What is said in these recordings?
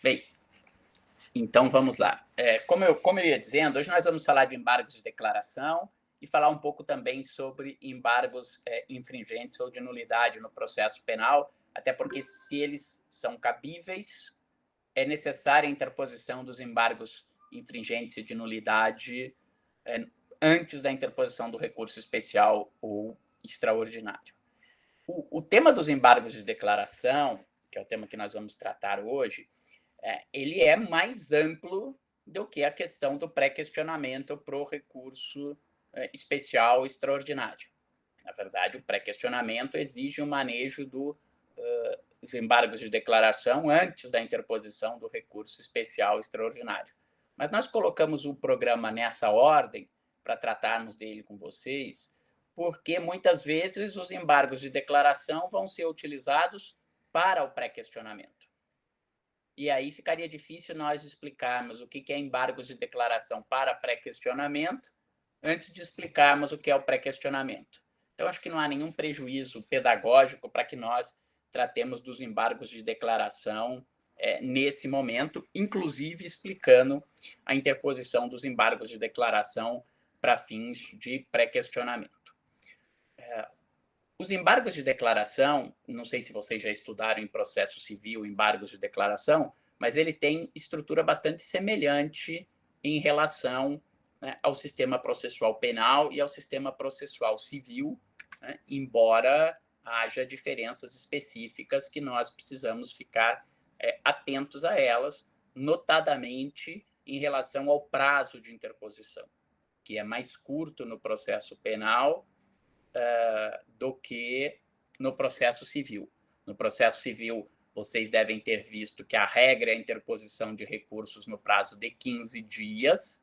Bem, então vamos lá. Como eu ia dizendo, hoje nós vamos falar de embargos de declaração e falar um pouco também sobre embargos infringentes ou de nulidade no processo penal, até porque se eles são cabíveis, é necessária a interposição dos embargos infringentes e de nulidade antes da interposição do recurso especial ou extraordinário. O tema dos embargos de declaração, que é o tema que nós vamos tratar hoje, ele é mais amplo do que a questão do pré-questionamento para o recurso especial extraordinário. Na verdade, o pré-questionamento exige o manejo dos embargos de declaração antes da interposição do recurso especial extraordinário. Mas nós colocamos o programa nessa ordem para tratarmos dele com vocês, porque muitas vezes os embargos de declaração vão ser utilizados para o pré-questionamento. E aí ficaria difícil nós explicarmos o que é embargos de declaração para pré-questionamento antes de explicarmos o que é o pré-questionamento. Então, acho que não há nenhum prejuízo pedagógico para que nós tratemos dos embargos de declaração nesse momento, inclusive explicando a interposição dos embargos de declaração para fins de pré-questionamento. Os embargos de declaração, não sei se vocês já estudaram em processo civil embargos de declaração, mas ele tem estrutura bastante semelhante em relação ao sistema processual penal e ao sistema processual civil, embora haja diferenças específicas que nós precisamos ficar atentos a elas, notadamente em relação ao prazo de interposição, que é mais curto no processo penal do que no processo civil. No processo civil, vocês devem ter visto que a regra é a interposição de recursos no prazo de 15 dias.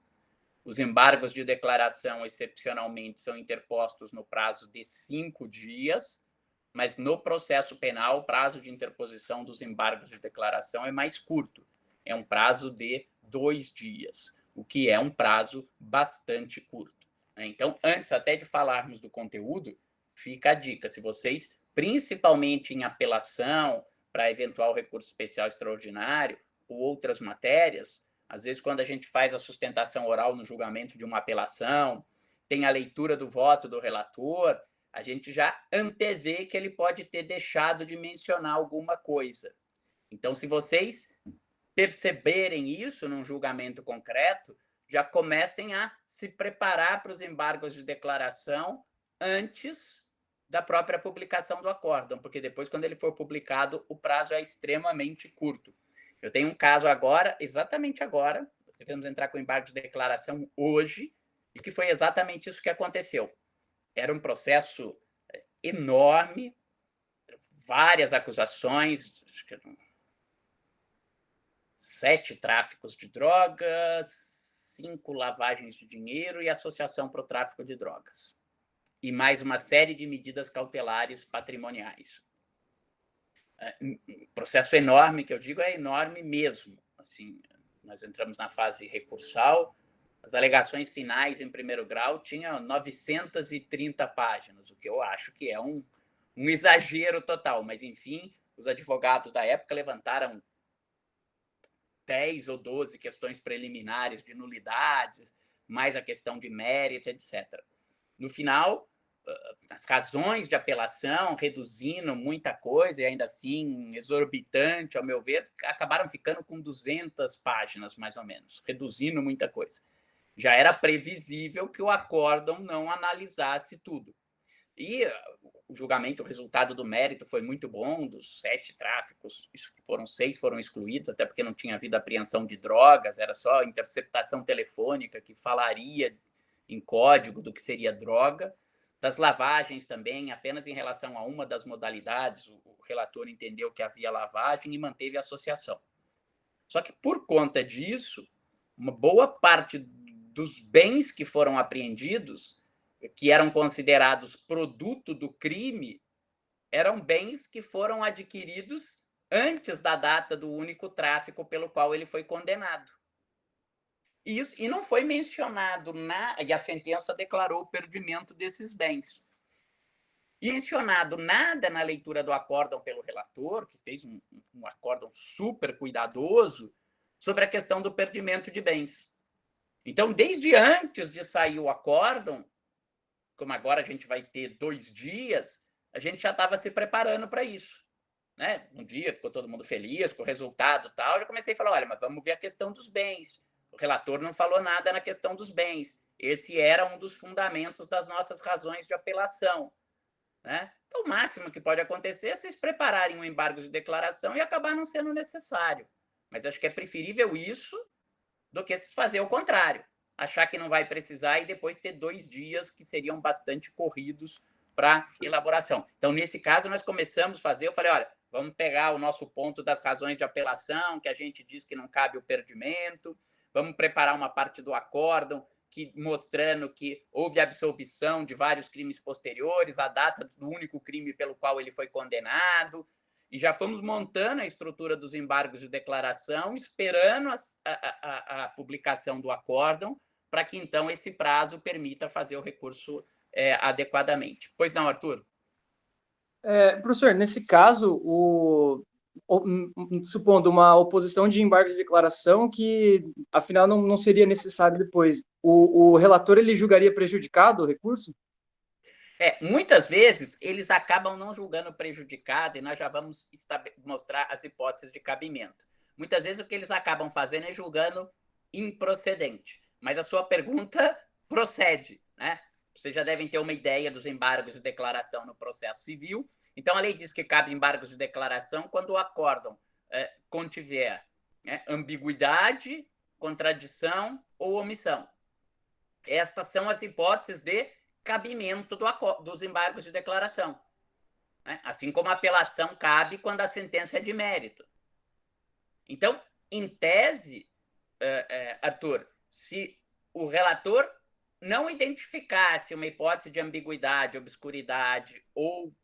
Os embargos de declaração, excepcionalmente, são interpostos no prazo de 5 dias, mas no processo penal, o prazo de interposição dos embargos de declaração é mais curto. É um prazo de 2 dias, o que é um prazo bastante curto. Então, antes até de falarmos do conteúdo, fica a dica. Se vocês, principalmente em apelação para eventual recurso especial extraordinário ou outras matérias, às vezes, quando a gente faz a sustentação oral no julgamento de uma apelação, tem a leitura do voto do relator, a gente já antevê que ele pode ter deixado de mencionar alguma coisa. Então, se vocês perceberem isso num julgamento concreto, já comecem a se preparar para os embargos de declaração antes da própria publicação do acórdão, porque depois, quando ele for publicado, o prazo é extremamente curto. Eu tenho um caso agora, exatamente agora, nós devemos entrar com embargo de declaração hoje, e que foi exatamente isso que aconteceu. Era um processo enorme, várias acusações, 7 tráficos de drogas, 5 lavagens de dinheiro e associação para o tráfico de drogas. E mais uma série de medidas cautelares patrimoniais. Processo enorme, que eu digo, é enorme mesmo. Assim, nós entramos na fase recursal, as alegações finais em primeiro grau tinham 930 páginas, o que eu acho que é um exagero total, mas, enfim, os advogados da época levantaram 10 ou 12 questões preliminares de nulidades, mais a questão de mérito, etc. No final, as razões de apelação, reduzindo muita coisa, e ainda assim exorbitante, ao meu ver, acabaram ficando com 200 páginas, mais ou menos, reduzindo muita coisa. Já era previsível que o acórdão não analisasse tudo. E o julgamento, o resultado do mérito foi muito bom, dos 7 tráficos, 6 foram excluídos, até porque não tinha havido apreensão de drogas, era só interceptação telefônica que falaria em código do que seria droga. Das lavagens também, apenas em relação a uma das modalidades, o relator entendeu que havia lavagem e manteve a associação. Só que, por conta disso, uma boa parte dos bens que foram apreendidos, que eram considerados produto do crime, eram bens que foram adquiridos antes da data do único tráfico pelo qual ele foi condenado. E não foi mencionado, e a sentença declarou o perdimento desses bens. E mencionado nada na leitura do acórdão pelo relator, que fez um acórdão super cuidadoso, sobre a questão do perdimento de bens. Então, desde antes de sair o acórdão, como agora a gente vai ter 2 dias, a gente já estava se preparando para isso. Né? Um dia ficou todo mundo feliz com o resultado e tal, já comecei a falar, olha, mas vamos ver a questão dos bens. O relator não falou nada na questão dos bens. Esse era um dos fundamentos das nossas razões de apelação. Né? Então, o máximo que pode acontecer é vocês prepararem um embargo de declaração e acabar não sendo necessário. Mas acho que é preferível isso do que fazer o contrário. Achar que não vai precisar e depois ter 2 dias que seriam bastante corridos para elaboração. Então, nesse caso, nós começamos a fazer, eu falei, olha, vamos pegar o nosso ponto das razões de apelação, que a gente diz que não cabe o perdimento, vamos preparar uma parte do acórdão, mostrando que houve absolvição de vários crimes posteriores, a data do único crime pelo qual ele foi condenado, e já fomos montando a estrutura dos embargos de declaração, esperando a publicação do acórdão, para que, então, esse prazo permita fazer o recurso adequadamente. Pois não, Arthur? Professor, nesse caso, supondo uma oposição de embargos de declaração que, afinal, não seria necessário depois, o relator ele julgaria prejudicado o recurso? Muitas vezes eles acabam não julgando prejudicado, e nós já vamos mostrar as hipóteses de cabimento. Muitas vezes o que eles acabam fazendo é julgando improcedente. Mas a sua pergunta procede, né? Vocês já devem ter uma ideia dos embargos de declaração no processo civil. Então, a lei diz que cabe embargos de declaração quando o acórdão contiver ambiguidade, contradição ou omissão. Estas são as hipóteses de cabimento dos embargos de declaração. Né? Assim como a apelação cabe quando a sentença é de mérito. Então, em tese, Arthur, se o relator não identificasse uma hipótese de ambiguidade, obscuridade ou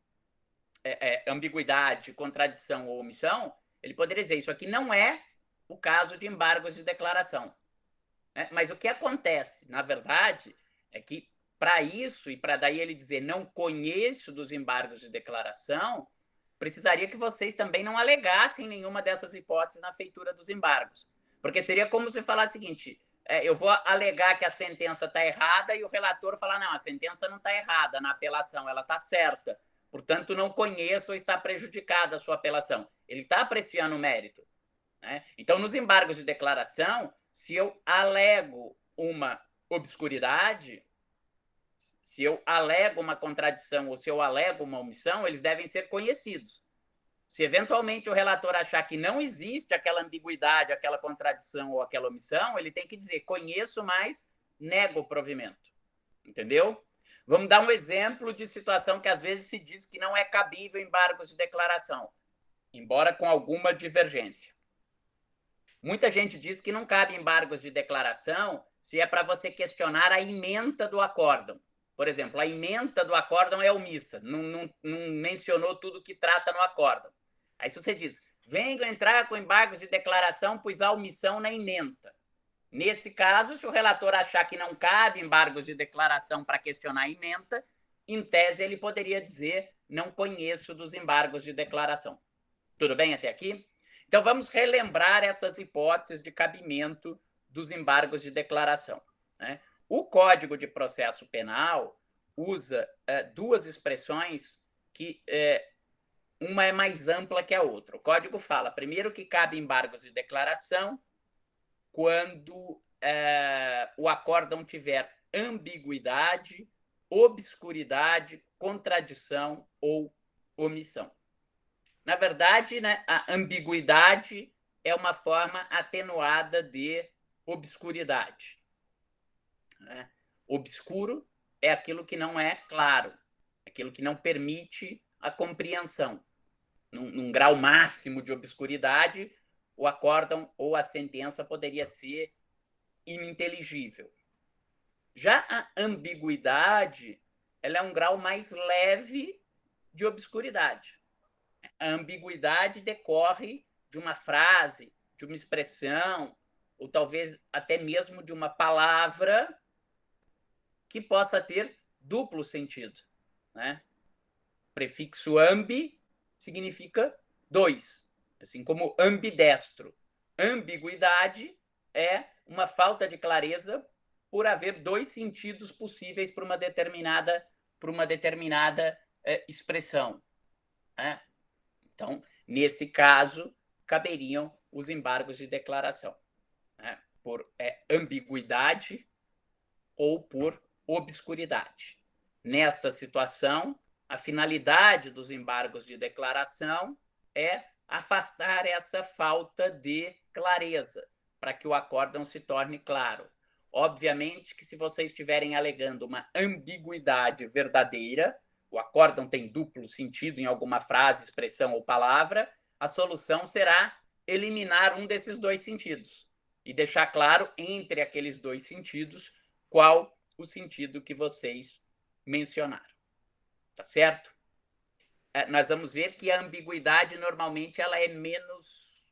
ambiguidade, contradição ou omissão, ele poderia dizer isso aqui não é o caso de embargos de declaração. Mas o que acontece, na verdade, é que para isso, e para daí ele dizer não conheço dos embargos de declaração, precisaria que vocês também não alegassem nenhuma dessas hipóteses na feitura dos embargos. Porque seria como se falar o seguinte, eu vou alegar que a sentença está errada e o relator falar, não, a sentença não está errada na apelação, ela está certa. Portanto, não conheço ou está prejudicada a sua apelação. Ele está apreciando o mérito. Né? Então, nos embargos de declaração, se eu alego uma obscuridade, se eu alego uma contradição ou se eu alego uma omissão, eles devem ser conhecidos. Se eventualmente o relator achar que não existe aquela ambiguidade, aquela contradição ou aquela omissão, ele tem que dizer, conheço, mas nego o provimento. Entendeu? Vamos dar um exemplo de situação que às vezes se diz que não é cabível embargos de declaração, embora com alguma divergência. Muita gente diz que não cabe embargos de declaração se é para você questionar a ementa do acórdão. Por exemplo, a ementa do acórdão é omissa, não mencionou tudo que trata no acórdão. Aí se você diz, venho entrar com embargos de declaração, pois há omissão na ementa. Nesse caso, se o relator achar que não cabe embargos de declaração para questionar a ementa, em tese ele poderia dizer, não conheço dos embargos de declaração. Tudo bem até aqui? Então, vamos relembrar essas hipóteses de cabimento dos embargos de declaração. Né? O Código de Processo Penal usa 2 expressões que uma é mais ampla que a outra. O Código fala, primeiro, que cabe embargos de declaração quando o acórdão tiver ambiguidade, obscuridade, contradição ou omissão. Na verdade, né, a ambiguidade é uma forma atenuada de obscuridade. Né? Obscuro é aquilo que não é claro, aquilo que não permite a compreensão. Num grau máximo de obscuridade, o acórdão ou a sentença poderia ser ininteligível. Já a ambiguidade, ela é um grau mais leve de obscuridade. A ambiguidade decorre de uma frase, de uma expressão, ou talvez até mesmo de uma palavra que possa ter duplo sentido. Né? prefixo ambi significa dois, assim como ambidestro. Ambiguidade é uma falta de clareza por haver dois sentidos possíveis para uma determinada expressão. Né? Então, nesse caso, caberiam os embargos de declaração, né? Por ambiguidade ou por obscuridade. Nesta situação, a finalidade dos embargos de declaração é afastar essa falta de clareza, para que o acórdão se torne claro. Obviamente que se vocês estiverem alegando uma ambiguidade verdadeira, o acórdão tem duplo sentido em alguma frase, expressão ou palavra, a solução será eliminar um desses dois sentidos e deixar claro entre aqueles dois sentidos qual o sentido que vocês mencionaram. Tá certo? Nós vamos ver que a ambiguidade normalmente ela é menos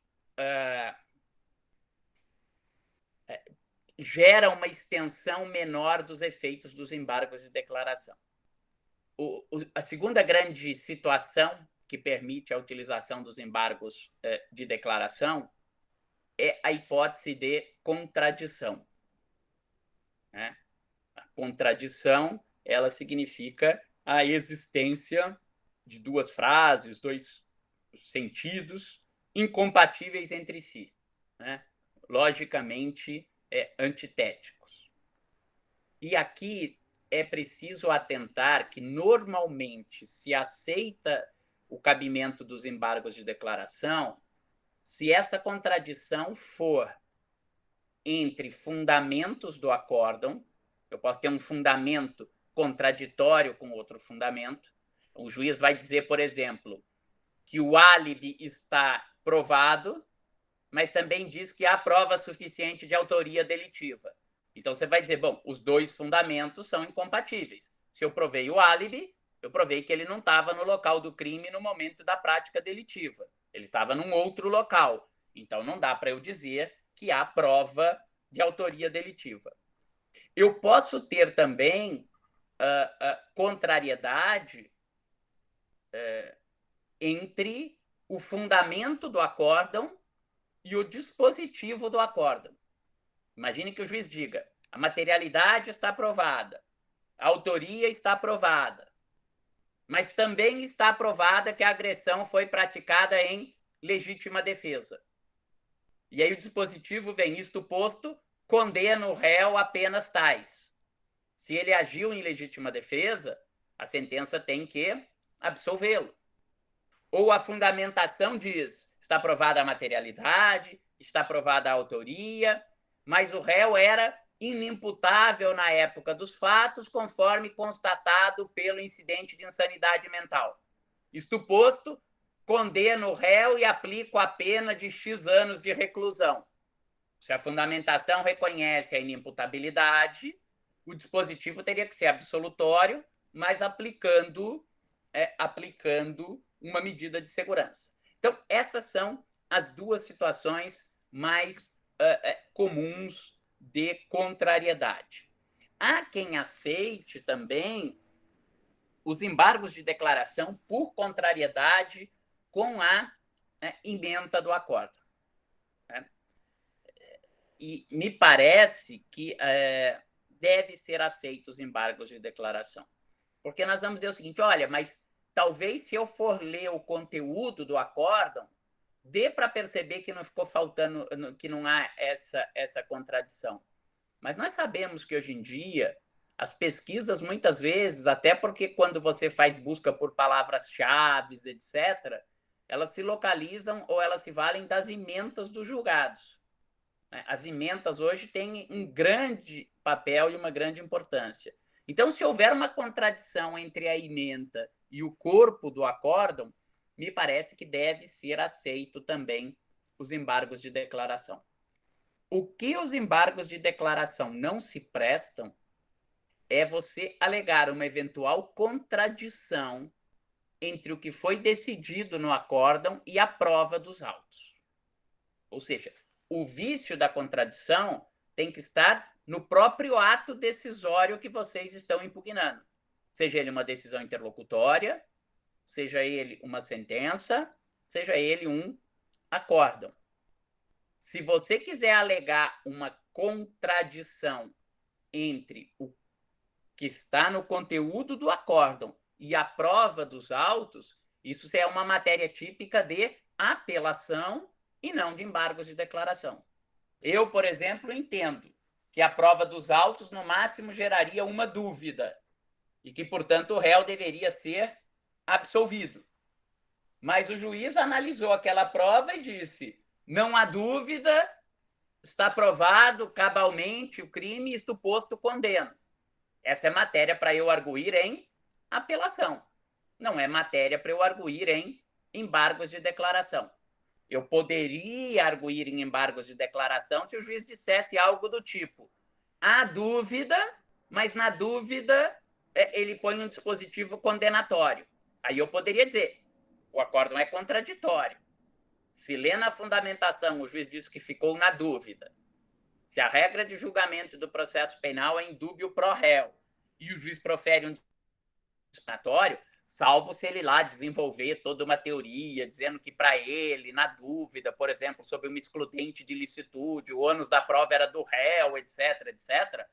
gera uma extensão menor dos efeitos dos embargos de declaração. A segunda grande situação que permite a utilização dos embargos de declaração é a hipótese de contradição. Né? A contradição, ela significa a existência de duas frases, dois sentidos incompatíveis entre si, né? Logicamente antitéticos. E aqui é preciso atentar que normalmente se aceita o cabimento dos embargos de declaração se essa contradição for entre fundamentos do acórdão. Eu posso ter um fundamento contraditório com outro fundamento. O juiz vai dizer, por exemplo, que o álibi está provado, mas também diz que há prova suficiente de autoria delitiva. Então, você vai dizer, bom, os dois fundamentos são incompatíveis. Se eu provei o álibi, eu provei que ele não estava no local do crime no momento da prática delitiva. Ele estava num outro local. Então, não dá para eu dizer que há prova de autoria delitiva. Eu posso ter também contrariedade entre o fundamento do acórdão e o dispositivo do acórdão. Imagine que o juiz diga: a materialidade está provada, a autoria está provada, mas também está provada que a agressão foi praticada em legítima defesa. E aí o dispositivo vem: isto posto, condena o réu a penas tais. Se ele agiu em legítima defesa, a sentença tem que absolvê-lo. Ou a fundamentação diz: está provada a materialidade, está provada a autoria, mas o réu era inimputável na época dos fatos, conforme constatado pelo incidente de insanidade mental. Isto posto, condeno o réu e aplico a pena de X anos de reclusão. Se a fundamentação reconhece a inimputabilidade, o dispositivo teria que ser absolutório, mas aplicando uma medida de segurança. Então, essas são as duas situações mais comuns de contrariedade. Há quem aceite também os embargos de declaração por contrariedade com a ementa do acórdão. E me parece que deve ser aceito os embargos de declaração. Porque nós vamos dizer o seguinte: olha, mas talvez se eu for ler o conteúdo do acórdão, dê para perceber que não ficou faltando, que não há essa contradição. Mas nós sabemos que hoje em dia as pesquisas, muitas vezes, até porque quando você faz busca por palavras-chave, etc., elas se localizam ou elas se valem das ementas dos julgados. As ementas hoje têm um grande papel e uma grande importância. Então, se houver uma contradição entre a ementa e o corpo do acórdão, me parece que deve ser aceito também os embargos de declaração. O que os embargos de declaração não se prestam é você alegar uma eventual contradição entre o que foi decidido no acórdão e a prova dos autos. Ou seja, o vício da contradição tem que estar no próprio ato decisório que vocês estão impugnando. Seja ele uma decisão interlocutória, seja ele uma sentença, seja ele um acórdão. Se você quiser alegar uma contradição entre o que está no conteúdo do acórdão e a prova dos autos, isso é uma matéria típica de apelação e não de embargos de declaração. Eu, por exemplo, entendo que a prova dos autos, no máximo, geraria uma dúvida e que, portanto, o réu deveria ser absolvido. Mas o juiz analisou aquela prova e disse: não há dúvida, está provado cabalmente o crime e isto posto condeno. Essa é matéria para eu arguir em apelação. Não é matéria para eu arguir em embargos de declaração. Eu poderia arguir em embargos de declaração se o juiz dissesse algo do tipo: há dúvida, mas na dúvida ele põe um dispositivo condenatório. Aí eu poderia dizer: o acórdão é contraditório. Se lê na fundamentação, o juiz diz que ficou na dúvida. Se a regra de julgamento do processo penal é indúbio pro réu e o juiz profere um discriminatório, salvo se ele lá desenvolver toda uma teoria dizendo que para ele, na dúvida, por exemplo, sobre uma excludente de ilicitude, o ônus da prova era do réu, etc., etc.,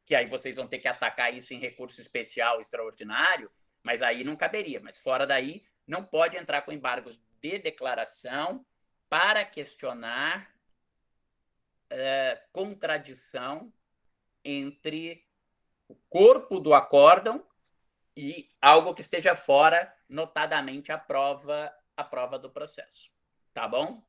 que aí vocês vão ter que atacar isso em recurso especial extraordinário, mas aí não caberia. Mas fora daí, não pode entrar com embargos de declaração para questionar contradição entre o corpo do acórdão e algo que esteja fora, notadamente a prova do processo. Tá bom?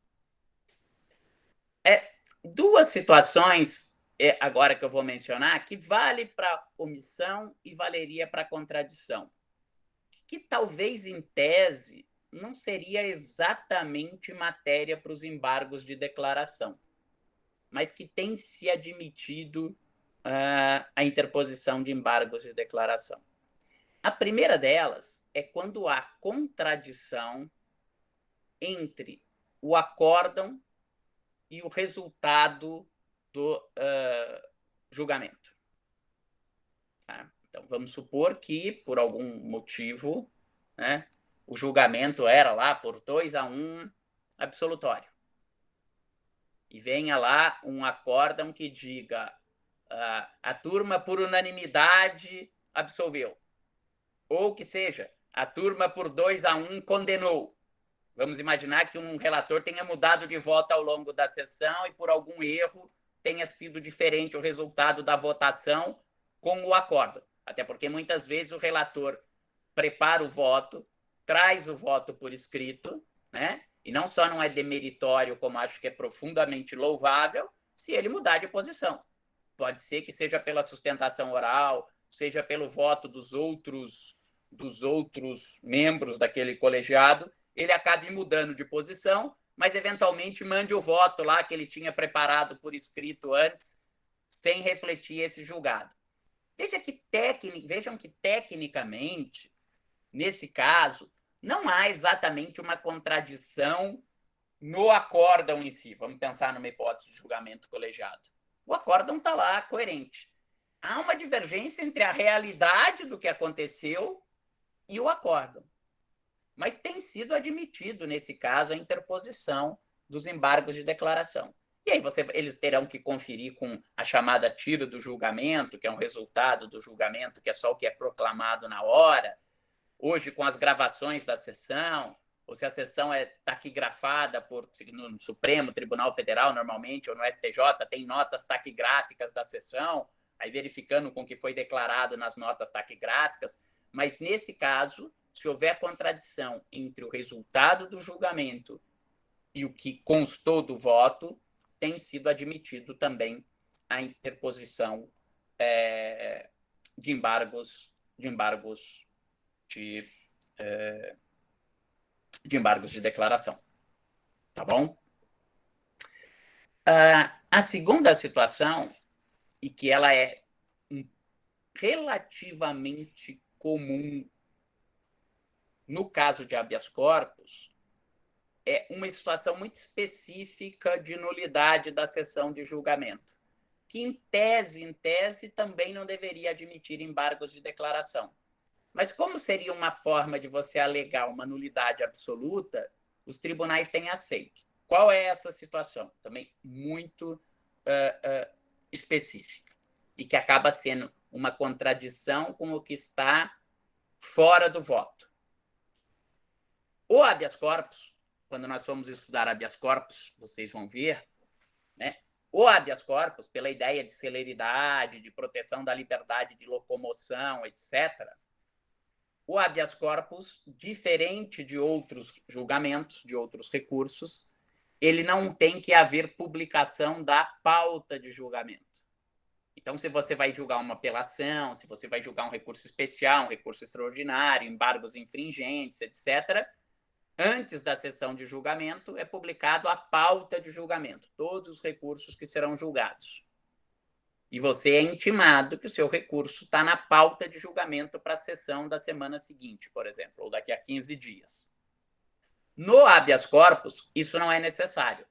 Duas situações, agora que eu vou mencionar, que vale para omissão e valeria para contradição. Que talvez, em tese, não seria exatamente matéria para os embargos de declaração, mas que tem se admitido a interposição de embargos de declaração. A primeira delas é quando há contradição entre o acórdão e o resultado do julgamento. Tá? Então, vamos supor que, por algum motivo, né, o julgamento era lá por 2-1 absolutório. E venha lá um acórdão que diga a turma por unanimidade absolveu. Ou que seja, a turma por 2-1 condenou. Vamos imaginar que um relator tenha mudado de voto ao longo da sessão e por algum erro tenha sido diferente o resultado da votação com o acórdão. Até porque muitas vezes o relator prepara o voto, traz o voto por escrito, né? E não só não é demeritório, como acho que é profundamente louvável, se ele mudar de posição. Pode ser que seja pela sustentação oral, seja pelo voto dos outros membros daquele colegiado, ele acabe mudando de posição, mas eventualmente mande o voto lá que ele tinha preparado por escrito antes, sem refletir esse julgado. Vejam que tecnicamente, nesse caso, não há exatamente uma contradição no acórdão em si. Vamos pensar numa hipótese de julgamento colegiado. O acórdão está lá, coerente. Há uma divergência entre a realidade do que aconteceu e o acórdão. Mas tem sido admitido, nesse caso, a interposição dos embargos de declaração. E aí eles terão que conferir com a chamada tira do julgamento, que é um resultado do julgamento, que é só o que é proclamado na hora. Hoje, com as gravações da sessão, ou se a sessão é taquigrafada no Supremo Tribunal Federal, normalmente, ou no STJ, tem notas taquigráficas da sessão, aí verificando com o que foi declarado nas notas taquigráficas. Mas, nesse caso, se houver contradição entre o resultado do julgamento e o que constou do voto, tem sido admitido também a interposição de embargos de declaração. Tá bom? A segunda situação, e que ela é relativamente comum no caso de habeas corpus, é uma situação muito específica de nulidade da sessão de julgamento, que em tese também não deveria admitir embargos de declaração. Mas como seria uma forma de você alegar uma nulidade absoluta, os tribunais têm aceito. Qual é essa situação? Também muito específica e que acaba sendo uma contradição com o que está fora do voto. O habeas corpus, quando nós formos estudar habeas corpus, vocês vão ver, né? O habeas corpus, pela ideia de celeridade, de proteção da liberdade de locomoção, etc., o habeas corpus, diferente de outros julgamentos, de outros recursos, ele não tem que haver publicação da pauta de julgamento. Então, se você vai julgar uma apelação, se você vai julgar um recurso especial, um recurso extraordinário, embargos infringentes, etc., antes da sessão de julgamento é publicado a pauta de julgamento, todos os recursos que serão julgados. E você é intimado que o seu recurso está na pauta de julgamento para a sessão da semana seguinte, por exemplo, ou daqui a 15 dias. No habeas corpus, isso não é necessário.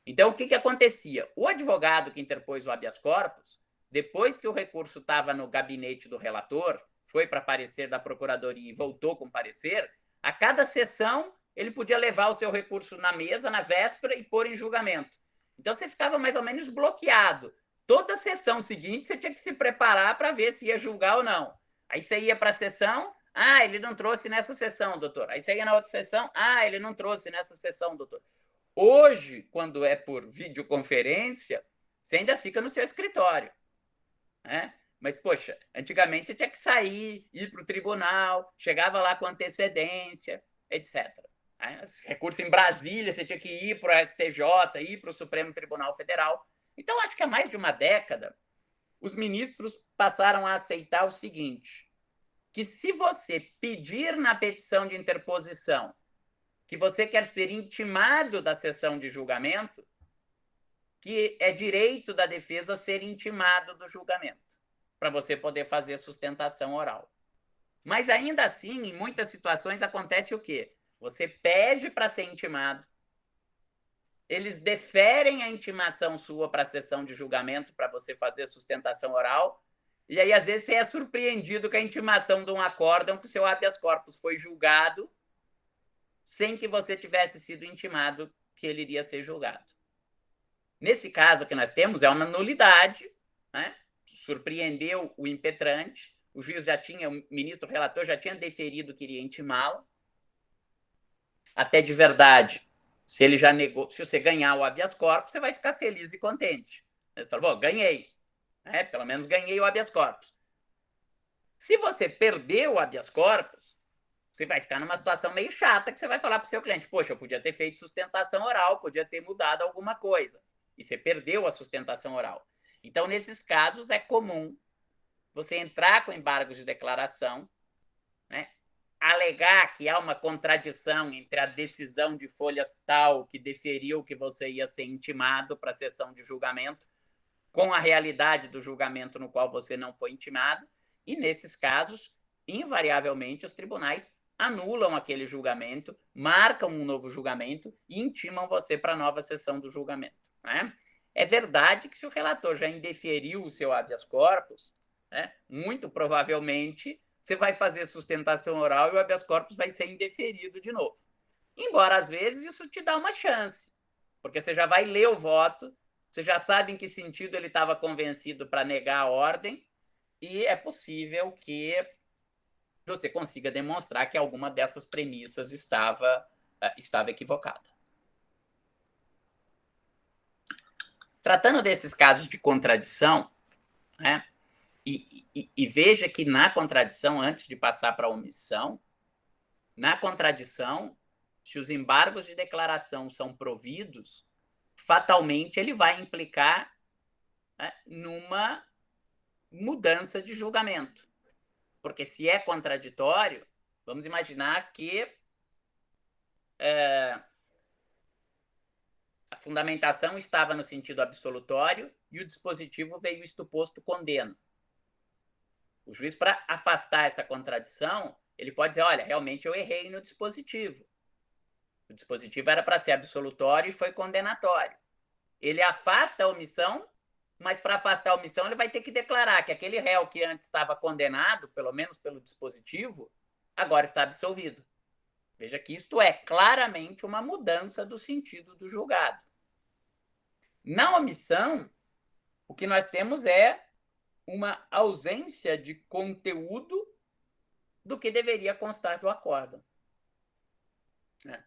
Então, o que acontecia? O advogado que interpôs o habeas corpus, depois que o recurso estava no gabinete do relator, foi para parecer da procuradoria e voltou com parecer, a cada sessão ele podia levar o seu recurso na mesa, na véspera, e pôr em julgamento. Então, você ficava mais ou menos bloqueado. Toda sessão seguinte, você tinha que se preparar para ver se ia julgar ou não. Aí você ia para a sessão, ele não trouxe nessa sessão, doutor. Aí você ia na outra sessão, ele não trouxe nessa sessão, doutor. Hoje, quando é por videoconferência, você ainda fica no seu escritório, né? Mas, poxa, antigamente você tinha que sair, ir para o tribunal, chegava lá com antecedência, etc. Recurso em Brasília, você tinha que ir para o STJ, ir para o Supremo Tribunal Federal. Então, acho que há mais de uma década, os ministros passaram a aceitar o seguinte, que se você pedir na petição de interposição que você quer ser intimado da sessão de julgamento, que é direito da defesa ser intimado do julgamento, para você poder fazer sustentação oral. Mas, ainda assim, em muitas situações, acontece o quê? Você pede para ser intimado, eles deferem a intimação sua para a sessão de julgamento para você fazer sustentação oral, e aí, às vezes, você é surpreendido com a intimação de um acórdão que o seu habeas corpus foi julgado sem que você tivesse sido intimado que ele iria ser julgado. Nesse caso que nós temos, é uma nulidade, né? Surpreendeu o impetrante, o juiz já tinha, o ministro relator já tinha deferido que iria intimá-lo, até de verdade, se ele já negou, se você ganhar o habeas corpus, você vai ficar feliz e contente. Você fala, bom, ganhei, né? Pelo menos ganhei o habeas corpus. Se você perdeu o habeas corpus, você vai ficar numa situação meio chata que você vai falar para o seu cliente, poxa, eu podia ter feito sustentação oral, podia ter mudado alguma coisa. E você perdeu a sustentação oral. Então, nesses casos, é comum você entrar com embargos de declaração, né, alegar que há uma contradição entre a decisão de folhas tal que deferiu que você ia ser intimado para a sessão de julgamento com a realidade do julgamento no qual você não foi intimado. E, nesses casos, invariavelmente, os tribunais anulam aquele julgamento, marcam um novo julgamento e intimam você para a nova sessão do julgamento, né? É verdade que se o relator já indeferiu o seu habeas corpus, né, muito provavelmente você vai fazer sustentação oral e o habeas corpus vai ser indeferido de novo. Embora, às vezes, isso te dá uma chance, porque você já vai ler o voto, você já sabe em que sentido ele estava convencido para negar a ordem, e é possível que você consiga demonstrar que alguma dessas premissas estava equivocada. Tratando desses casos de contradição, né, e veja que na contradição, antes de passar para a omissão, na contradição, se os embargos de declaração são providos, fatalmente ele vai implicar, né, numa mudança de julgamento. Porque se é contraditório, vamos imaginar que a fundamentação estava no sentido absolutório e o dispositivo veio isto posto condeno. O juiz, para afastar essa contradição, ele pode dizer, olha, realmente eu errei no dispositivo. O dispositivo era para ser absolutório e foi condenatório. Ele afasta a omissão, mas para afastar a omissão ele vai ter que declarar que aquele réu que antes estava condenado, pelo menos pelo dispositivo, agora está absolvido. Veja que isto é claramente uma mudança do sentido do julgado. Na omissão, o que nós temos é uma ausência de conteúdo do que deveria constar do acórdão, né?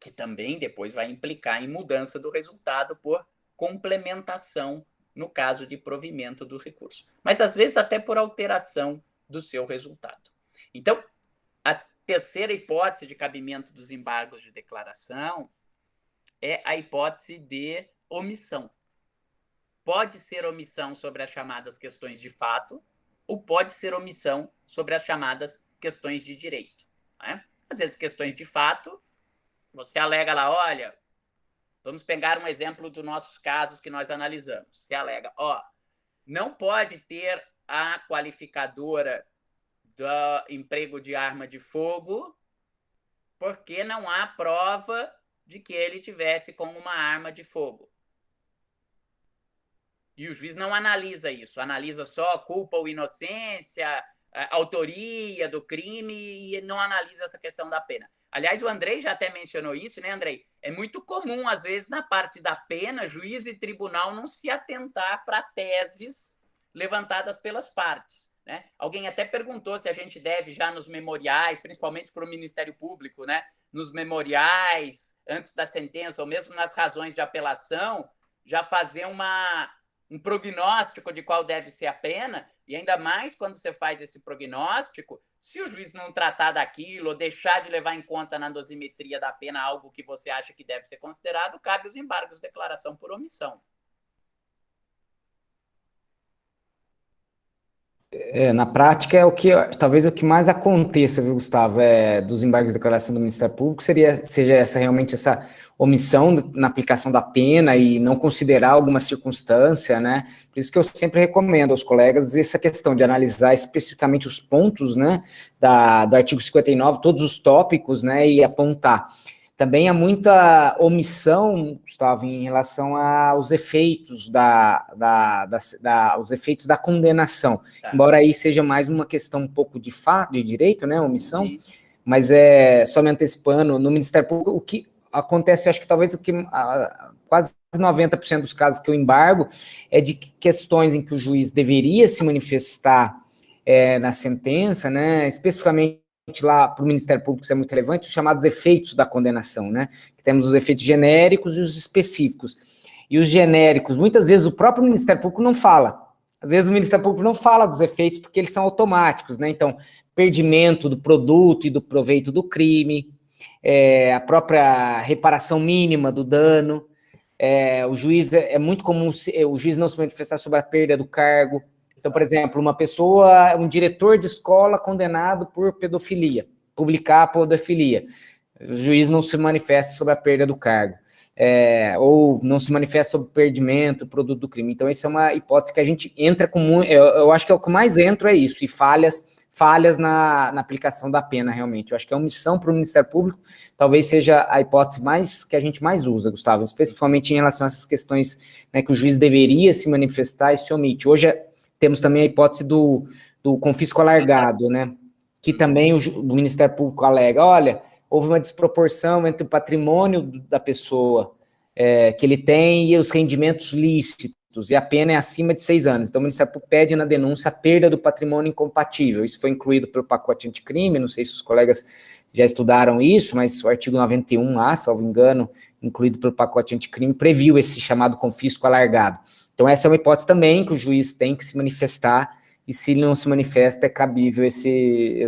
Que também depois vai implicar em mudança do resultado por complementação no caso de provimento do recurso, mas às vezes até por alteração do seu resultado. Então, a terceira hipótese de cabimento dos embargos de declaração é a hipótese de omissão. Pode ser omissão sobre as chamadas questões de fato, ou pode ser omissão sobre as chamadas questões de direito, né? Às vezes, questões de fato, você alega lá, olha, vamos pegar um exemplo dos nossos casos que nós analisamos. Você alega, não pode ter a qualificadora do emprego de arma de fogo porque não há prova de que ele tivesse com uma arma de fogo. E o juiz não analisa isso, analisa só culpa ou inocência, autoria do crime e não analisa essa questão da pena. Aliás, o Andrei já até mencionou isso, né, Andrei? É muito comum, às vezes, na parte da pena, juiz e tribunal não se atentar para teses levantadas pelas partes, né? Alguém até perguntou se a gente deve já nos memoriais, principalmente para o Ministério Público, né, nos memoriais, antes da sentença, ou mesmo nas razões de apelação, já fazer um prognóstico de qual deve ser a pena, e ainda mais quando você faz esse prognóstico, se o juiz não tratar daquilo ou deixar de levar em conta na dosimetria da pena algo que você acha que deve ser considerado, cabe os embargos de declaração por omissão. Na prática, talvez o que mais aconteça, viu, Gustavo, dos embargos de declaração do Ministério Público, seja realmente essa omissão na aplicação da pena e não considerar alguma circunstância, né? Por isso que eu sempre recomendo aos colegas essa questão de analisar especificamente os pontos, né, do artigo 59, todos os tópicos, né, e apontar. Também há muita omissão, Gustavo, em relação aos efeitos os efeitos da condenação. Tá. Embora aí seja mais uma questão um pouco de fato, de direito, né, omissão, mas só me antecipando, no Ministério Público, o que acontece, acho que talvez quase 90% dos casos que eu embargo é de questões em que o juiz deveria se manifestar na sentença, né, especificamente lá para o Ministério Público, isso é muito relevante, os chamados efeitos da condenação, né? Que temos os efeitos genéricos e os específicos. E os genéricos, muitas vezes o próprio Ministério Público não fala. Às vezes o Ministério Público não fala dos efeitos porque eles são automáticos, né? Então, perdimento do produto e do proveito do crime, a própria reparação mínima do dano, o juiz, é muito comum o juiz não se manifestar sobre a perda do cargo. Então, por exemplo, um diretor de escola condenado por pedofilia, publicar a pedofilia. O juiz não se manifesta sobre a perda do cargo, ou não se manifesta sobre o perdimento, o produto do crime. Então, essa é uma hipótese que a gente entra com eu acho que é o que mais entra isso, e falhas na aplicação da pena, realmente. Eu acho que a omissão para o Ministério Público talvez seja a hipótese que a gente mais usa, Gustavo, especificamente em relação a essas questões, né, que o juiz deveria se manifestar e se omite. Hoje temos também a hipótese do confisco alargado, né? Que também o Ministério Público alega, olha, houve uma desproporção entre o patrimônio da pessoa que ele tem e os rendimentos lícitos, e a pena é acima de 6 anos. Então, o Ministério Público pede na denúncia a perda do patrimônio incompatível. Isso foi incluído pelo pacote anticrime, não sei se os colegas já estudaram isso, mas o artigo 91A, salvo engano, incluído pelo pacote anticrime, previu esse chamado confisco alargado. Então, essa é uma hipótese também que o juiz tem que se manifestar, e se ele não se manifesta, é cabível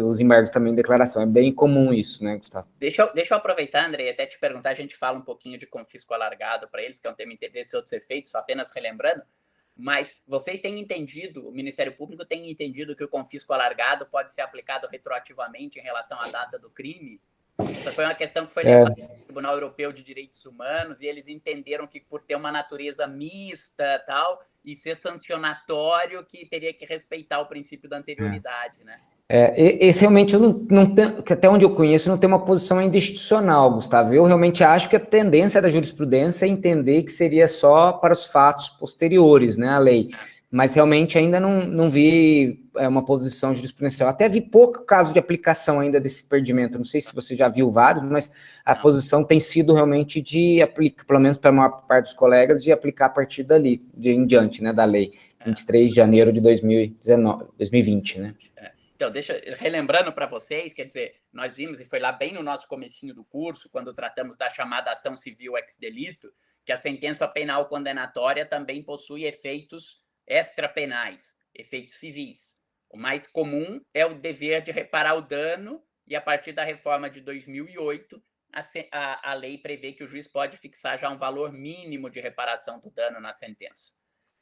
os embargos também de declaração. É bem comum isso, né, Gustavo? Deixa eu aproveitar, Andrei, até te perguntar, a gente fala um pouquinho de confisco alargado para eles, que é um tema desses outros efeitos, só apenas relembrando, mas vocês têm entendido, o Ministério Público tem entendido que o confisco alargado pode ser aplicado retroativamente em relação à data do crime? Essa foi uma questão que foi levada ao Tribunal Europeu de Direitos Humanos, e eles entenderam que por ter uma natureza mista tal, e ser sancionatório, que teria que respeitar o princípio da anterioridade, né? Esse realmente, eu não tenho, até onde eu conheço, não tem uma posição ainda institucional, Gustavo. Eu realmente acho que a tendência da jurisprudência é entender que seria só para os fatos posteriores, né, à lei. Mas realmente ainda não vi uma posição jurisprudencial. Até vi pouco caso de aplicação ainda desse perdimento. Não sei se você já viu vários, mas a posição tem sido realmente de aplicar, pelo menos para a maior parte dos colegas, de aplicar a partir dali, em diante, né, da lei, 23 de janeiro de 2020, né? Então, relembrando para vocês, quer dizer, nós vimos, e foi lá bem no nosso comecinho do curso, quando tratamos da chamada ação civil ex delito, que a sentença penal condenatória também possui efeitos extrapenais, efeitos civis. O mais comum é o dever de reparar o dano, e a partir da reforma de 2008, a lei prevê que o juiz pode fixar já um valor mínimo de reparação do dano na sentença.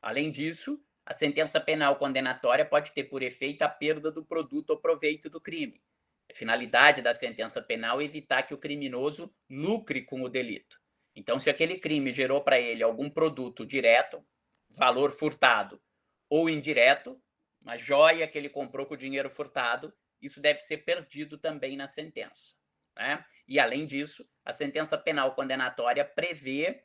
Além disso, a sentença penal condenatória pode ter por efeito a perda do produto ou proveito do crime. A finalidade da sentença penal é evitar que o criminoso lucre com o delito. Então, se aquele crime gerou para ele algum produto direto, valor furtado, ou indireto, uma joia que ele comprou com o dinheiro furtado, isso deve ser perdido também na sentença, né? E, além disso, a sentença penal condenatória prevê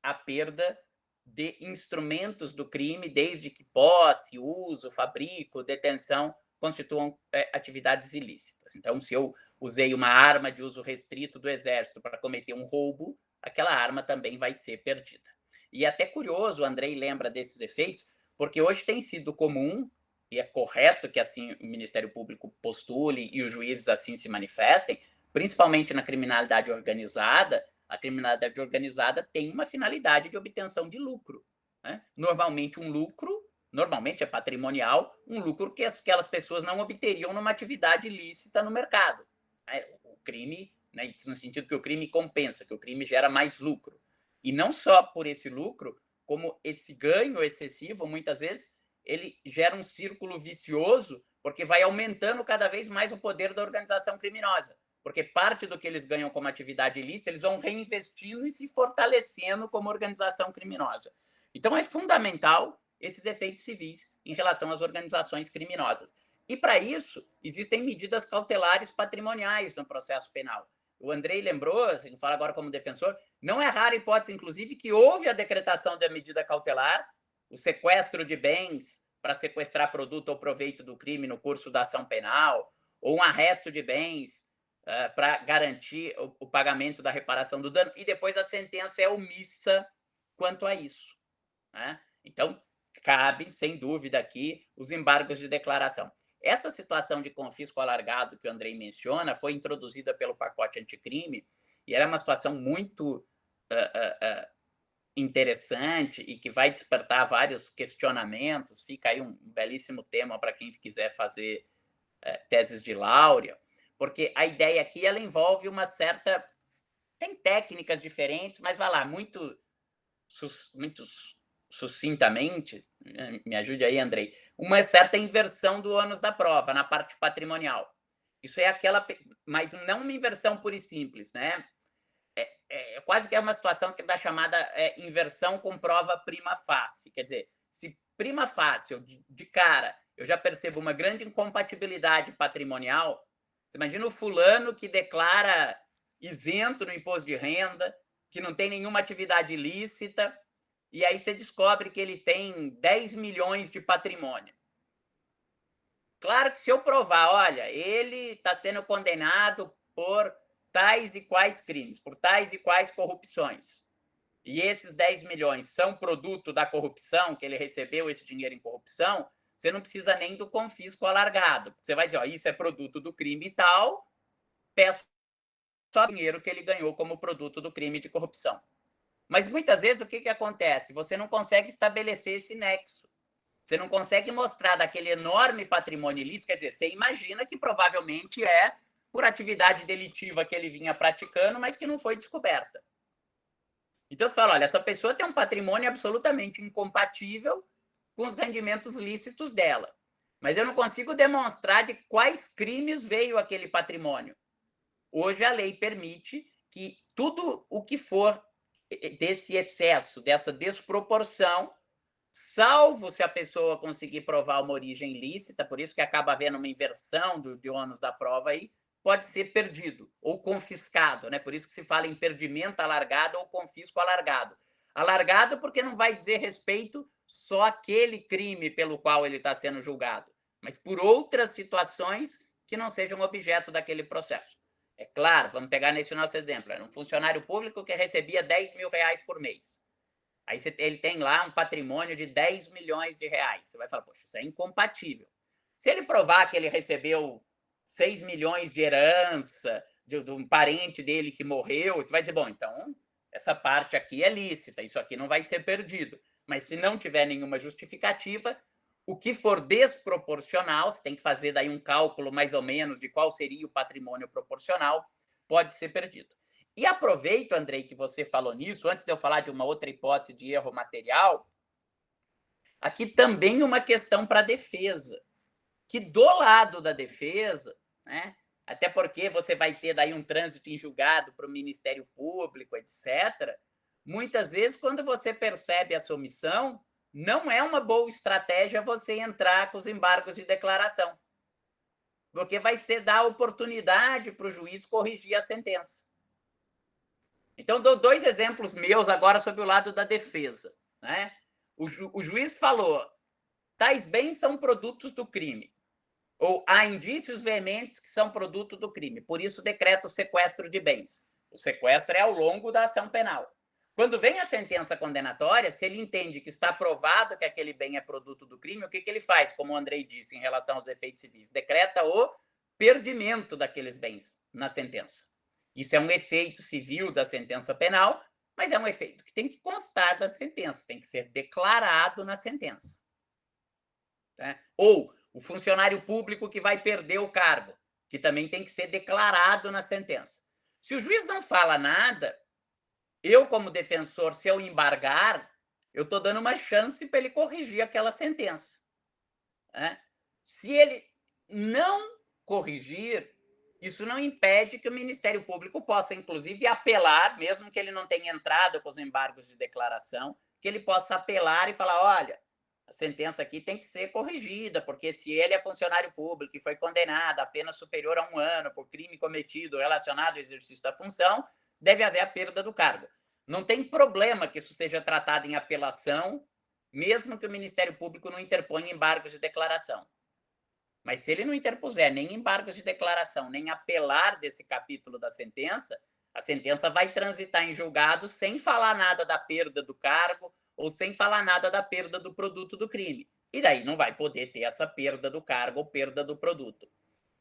a perda de instrumentos do crime, desde que posse, uso, fabrico, detenção constituam atividades ilícitas. Então, se eu usei uma arma de uso restrito do Exército para cometer um roubo, aquela arma também vai ser perdida. E é até curioso, o Andrei lembra desses efeitos, porque hoje tem sido comum, e é correto que assim o Ministério Público postule e os juízes assim se manifestem, principalmente na criminalidade organizada. A criminalidade organizada tem uma finalidade de obtenção de lucro, né? Normalmente é patrimonial, um lucro que aquelas pessoas não obteriam numa atividade ilícita no mercado. O crime, né, no sentido que o crime compensa, que o crime gera mais lucro. E não só por esse lucro, como esse ganho excessivo, muitas vezes, ele gera um círculo vicioso, porque vai aumentando cada vez mais o poder da organização criminosa. Porque parte do que eles ganham como atividade ilícita, eles vão reinvestindo e se fortalecendo como organização criminosa. Então, é fundamental esses efeitos civis em relação às organizações criminosas. E, para isso, existem medidas cautelares patrimoniais no processo penal. O Andrei lembrou, assim, fala agora como defensor, não é rara a hipótese, inclusive, que houve a decretação da medida cautelar, o sequestro de bens para sequestrar produto ou proveito do crime no curso da ação penal, ou um arresto de bens para garantir o pagamento da reparação do dano, e depois a sentença é omissa quanto a isso, né? Então, cabe, sem dúvida, aqui os embargos de declaração. Essa situação de confisco alargado que o Andrei menciona foi introduzida pelo pacote anticrime, e era uma situação muito interessante e que vai despertar vários questionamentos. Fica aí um belíssimo tema para quem quiser fazer teses de laurea, porque a ideia aqui ela envolve uma certa... Tem técnicas diferentes, mas vai lá, muito sucintamente, me ajude aí, Andrei, uma certa inversão do ônus da prova na parte patrimonial. Isso é aquela... Mas não uma inversão pura e simples, né? Quase que é uma situação que da chamada inversão com prova prima facie. Quer dizer, se prima facie, de cara, eu já percebo uma grande incompatibilidade patrimonial, você imagina o fulano que declara isento no imposto de renda, que não tem nenhuma atividade ilícita, e aí você descobre que ele tem 10 milhões de patrimônio. Claro que se eu provar, olha, ele está sendo condenado por tais e quais crimes, por tais e quais corrupções, e esses 10 milhões são produto da corrupção, que ele recebeu esse dinheiro em corrupção, você não precisa nem do confisco alargado. Você vai dizer, ó, isso é produto do crime e tal, peço só o dinheiro que ele ganhou como produto do crime de corrupção. Mas muitas vezes o que acontece? Você não consegue estabelecer esse nexo. Você não consegue mostrar daquele enorme patrimônio ilícito, quer dizer, você imagina que provavelmente é por atividade delitiva que ele vinha praticando, mas que não foi descoberta. Então você fala, olha, essa pessoa tem um patrimônio absolutamente incompatível com os rendimentos lícitos dela. Mas eu não consigo demonstrar de quais crimes veio aquele patrimônio. Hoje a lei permite que tudo o que for desse excesso, dessa desproporção, salvo se a pessoa conseguir provar uma origem ilícita, por isso que acaba havendo uma inversão de ônus da prova aí, pode ser perdido ou confiscado, né? Por isso que se fala em perdimento alargado ou confisco alargado. Alargado porque não vai dizer respeito só àquele crime pelo qual ele está sendo julgado, mas por outras situações que não sejam objeto daquele processo. É claro, vamos pegar nesse nosso exemplo, era um funcionário público que recebia 10 mil reais por mês. Aí ele tem lá um patrimônio de 10 milhões de reais. Você vai falar, poxa, isso é incompatível. Se ele provar que ele recebeu 6 milhões de herança de um parente dele que morreu, você vai dizer, bom, então essa parte aqui é lícita, isso aqui não vai ser perdido. Mas se não tiver nenhuma justificativa, o que for desproporcional, você tem que fazer daí um cálculo mais ou menos de qual seria o patrimônio proporcional, pode ser perdido. E aproveito, Andrei, que você falou nisso, antes de eu falar de uma outra hipótese de erro material, aqui também uma questão para a defesa, que do lado da defesa, né, até porque você vai ter daí um trânsito em julgado para o Ministério Público, etc., muitas vezes, quando você percebe essa omissão, não é uma boa estratégia você entrar com os embargos de declaração, porque vai ser dar oportunidade para o juiz corrigir a sentença. Então, dou 2 exemplos meus agora sobre o lado da defesa, né? O juiz falou, tais bens são produtos do crime, ou há indícios veementes que são produto do crime, por isso decreta o sequestro de bens. O sequestro é ao longo da ação penal. Quando vem a sentença condenatória, se ele entende que está provado que aquele bem é produto do crime, o que ele faz, como o Andrei disse, em relação aos efeitos civis? Decreta o perdimento daqueles bens na sentença. Isso é um efeito civil da sentença penal, mas é um efeito que tem que constar da sentença, tem que ser declarado na sentença. Tá? Ou o funcionário público que vai perder o cargo, que também tem que ser declarado na sentença. Se o juiz não fala nada, eu, como defensor, se eu embargar, eu estou dando uma chance para ele corrigir aquela sentença. Né? Se ele não corrigir, isso não impede que o Ministério Público possa, inclusive, apelar, mesmo que ele não tenha entrado com os embargos de declaração, que ele possa apelar e falar, olha, a sentença aqui tem que ser corrigida, porque se ele é funcionário público e foi condenado a pena superior a 1 ano por crime cometido relacionado ao exercício da função, deve haver a perda do cargo. Não tem problema que isso seja tratado em apelação, mesmo que o Ministério Público não interponha embargos de declaração. Mas se ele não interpuser nem embargos de declaração, nem apelar desse capítulo da sentença, a sentença vai transitar em julgado sem falar nada da perda do cargo ou sem falar nada da perda do produto do crime. E daí não vai poder ter essa perda do cargo ou perda do produto.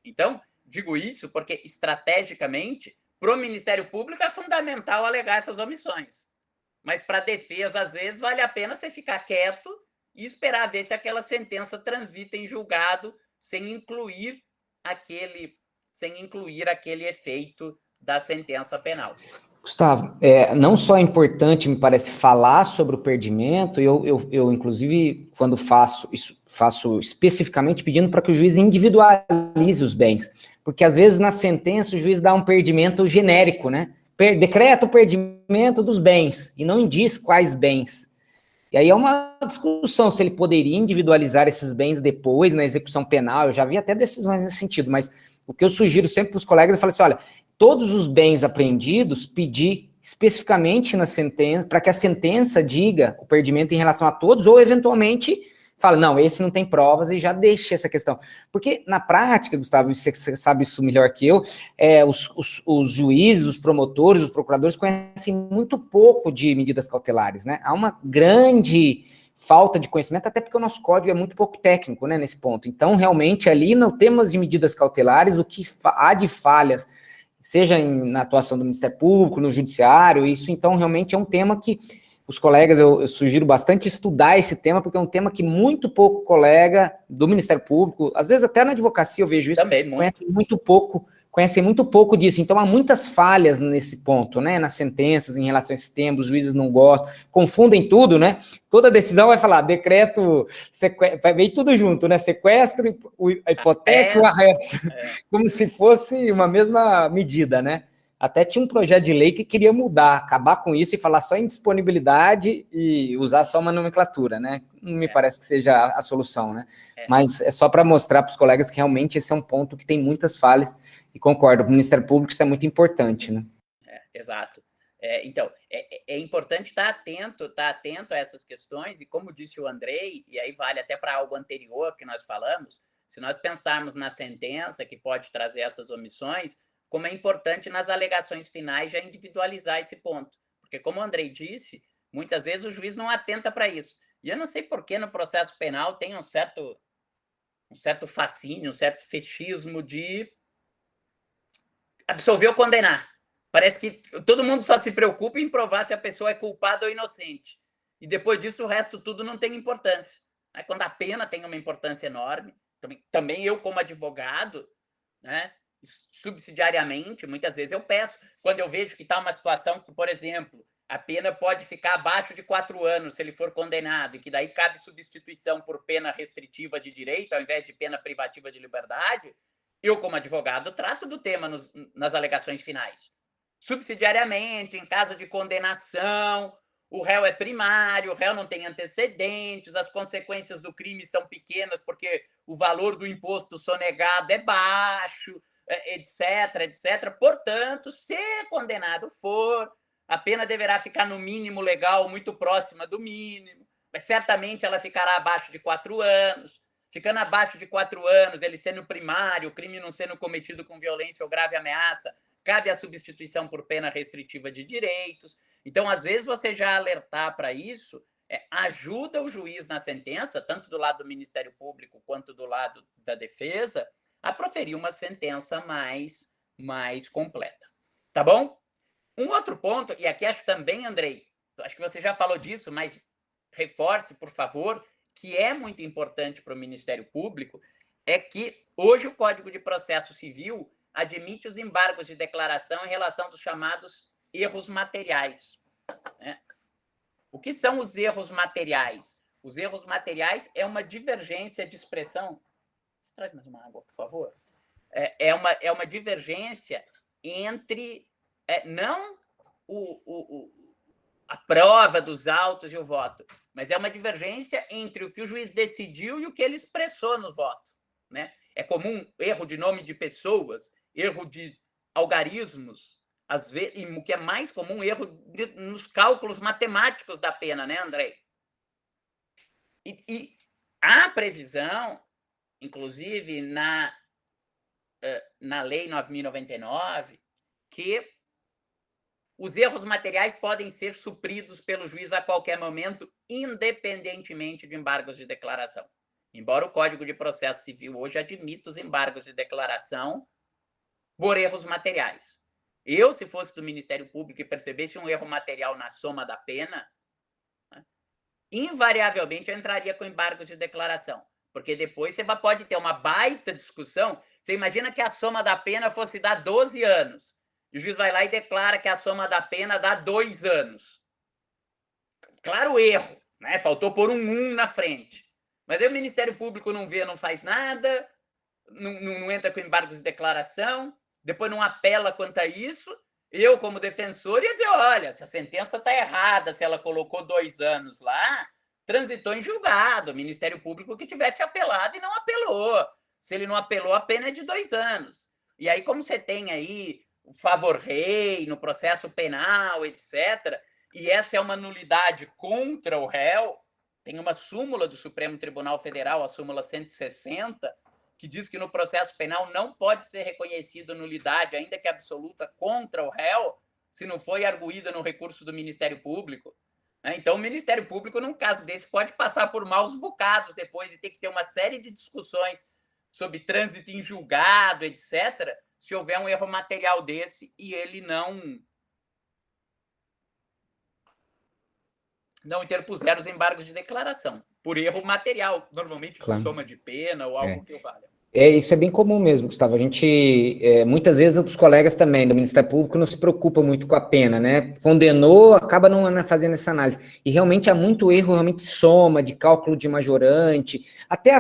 Então, digo isso porque, estrategicamente, para o Ministério Público é fundamental alegar essas omissões. Mas para a defesa, às vezes, vale a pena você ficar quieto e esperar ver se aquela sentença transita em julgado sem incluir aquele efeito da sentença penal. Gustavo, não só é importante, me parece, falar sobre o perdimento, eu inclusive, quando faço isso, faço especificamente pedindo para que o juiz individualize os bens, porque às vezes na sentença o juiz dá um perdimento genérico, né? Decreta o perdimento dos bens, e não diz quais bens. E aí é uma discussão se ele poderia individualizar esses bens depois na execução penal. Eu já vi até decisões nesse sentido, mas o que eu sugiro sempre para os colegas é falar assim, olha, todos os bens apreendidos, pedir especificamente na sentença, para que a sentença diga o perdimento em relação a todos, ou eventualmente fala, não, esse não tem provas, e já deixa essa questão. Porque na prática, Gustavo, você sabe isso melhor que eu, os juízes, os promotores, os procuradores conhecem muito pouco de medidas cautelares, né? Há uma grande falta de conhecimento, até porque o nosso código é muito pouco técnico, né, nesse ponto. Então, realmente, ali no temas de medidas cautelares, o que há de falhas, seja na atuação do Ministério Público, no Judiciário, isso, então, realmente é um tema que os colegas, eu sugiro bastante estudar esse tema, porque é um tema que muito pouco colega do Ministério Público, às vezes até na advocacia eu vejo isso, também, conhecem muito pouco disso. Então há muitas falhas nesse ponto, né, nas sentenças em relação a esse tema, os juízes não gostam, confundem tudo, né, toda decisão vai falar decreto, vai vir tudo junto, né, sequestro, a hipoteca e o arresto, como se fosse uma mesma medida, né. Até tinha um projeto de lei que queria mudar, acabar com isso e falar só em disponibilidade e usar só uma nomenclatura, né? Não me parece que seja a solução, né? Mas é só para mostrar para os colegas que realmente esse é um ponto que tem muitas falhas, e concordo, o Ministério Público isso é muito importante, né? Exato. Então, é importante estar atento a essas questões, e como disse o Andrei, e aí vale até para algo anterior que nós falamos, se nós pensarmos na sentença que pode trazer essas omissões, como é importante nas alegações finais já individualizar esse ponto. Porque, como o Andrei disse, muitas vezes o juiz não atenta para isso. E eu não sei por que no processo penal tem um certo fascínio, um certo fechismo de absolver ou condenar. Parece que todo mundo só se preocupa em provar se a pessoa é culpada ou inocente. E depois disso, o resto tudo não tem importância. Quando a pena tem uma importância enorme, também eu, como advogado, né, subsidiariamente, muitas vezes eu peço, quando eu vejo que está uma situação que, por exemplo, a pena pode ficar abaixo de 4 anos se ele for condenado, e que daí cabe substituição por pena restritiva de direito, ao invés de pena privativa de liberdade, eu, como advogado, trato do tema nas alegações finais. Subsidiariamente, em caso de condenação, o réu é primário, o réu não tem antecedentes, as consequências do crime são pequenas porque o valor do imposto sonegado é baixo, etc, etc. Portanto, se condenado for, a pena deverá ficar no mínimo legal, muito próxima do mínimo, mas certamente ela ficará abaixo de 4 anos. Ficando abaixo de 4 anos, ele sendo primário, o crime não sendo cometido com violência ou grave ameaça, cabe a substituição por pena restritiva de direitos. Então, às vezes, você já alertar para isso ajuda o juiz na sentença, tanto do lado do Ministério Público quanto do lado da defesa, a proferir uma sentença mais completa. Tá bom? Um outro ponto, e aqui acho também, Andrei, acho que você já falou disso, mas reforce, por favor, que é muito importante para o Ministério Público, é que hoje o Código de Processo Civil admite os embargos de declaração em relação dos chamados erros materiais. Né? O que são os erros materiais? Os erros materiais é uma divergência de expressão. Você traz mais uma água, por favor? É uma divergência entre não a prova dos autos e o voto, mas é uma divergência entre o que o juiz decidiu e o que ele expressou no voto. Né? É comum erro de nome de pessoas, erro de algarismos, às vezes, e o que é mais comum, erro nos cálculos matemáticos da pena, né, Andrei? E há previsão, inclusive na Lei 9.099, que os erros materiais podem ser supridos pelo juiz a qualquer momento, independentemente de embargos de declaração. Embora o Código de Processo Civil hoje admita os embargos de declaração por erros materiais. Eu, se fosse do Ministério Público e percebesse um erro material na soma da pena, invariavelmente eu entraria com embargos de declaração, porque depois você pode ter uma baita discussão. Você imagina que a soma da pena fosse dar 12 anos, e o juiz vai lá e declara que a soma da pena dá 2 anos. Claro, erro, né? Faltou pôr um 1 na frente. Mas aí o Ministério Público não vê, não faz nada, não entra com embargos de declaração, depois não apela quanto a isso. Eu, como defensor, ia dizer, olha, se a sentença está errada, se ela colocou 2 anos lá, transitou em julgado, o Ministério Público que tivesse apelado e não apelou. Se ele não apelou, a pena é de 2 anos. E aí, como você tem aí o favor-rei no processo penal, etc., e essa é uma nulidade contra o réu, tem uma súmula do Supremo Tribunal Federal, a súmula 160, que diz que no processo penal não pode ser reconhecida nulidade, ainda que absoluta, contra o réu, se não foi arguída no recurso do Ministério Público. Então, o Ministério Público, num caso desse, pode passar por maus bocados depois e ter que ter uma série de discussões sobre trânsito em julgado, etc., se houver um erro material desse e ele não interpuser os embargos de declaração, por erro material, normalmente de soma de pena ou algo que o valha. Isso é bem comum mesmo, Gustavo. A gente, muitas vezes, os colegas também do Ministério Público não se preocupam muito com a pena, né? Condenou, acaba não fazendo essa análise. E realmente há muito erro, realmente soma, de cálculo de majorante. Até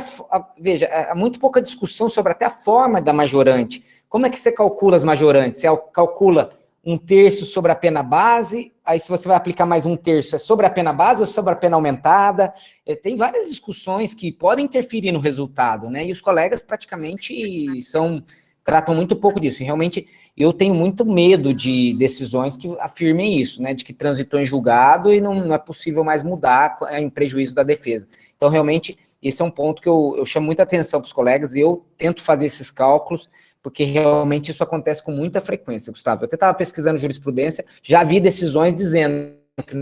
veja, há muito pouca discussão sobre até a forma da majorante. Como é que você calcula as majorantes? Você calcula um terço sobre a pena base, aí se você vai aplicar mais um terço, é sobre a pena base ou sobre a pena aumentada? Tem várias discussões que podem interferir no resultado, né? E os colegas praticamente tratam muito pouco disso. E realmente, eu tenho muito medo de decisões que afirmem isso, né? De que transitou em julgado e não é possível mais mudar em prejuízo da defesa. Então, realmente, esse é um ponto que eu chamo muita atenção para os colegas e eu tento fazer esses cálculos, porque realmente isso acontece com muita frequência, Gustavo. Eu até estava pesquisando jurisprudência, já vi decisões dizendo que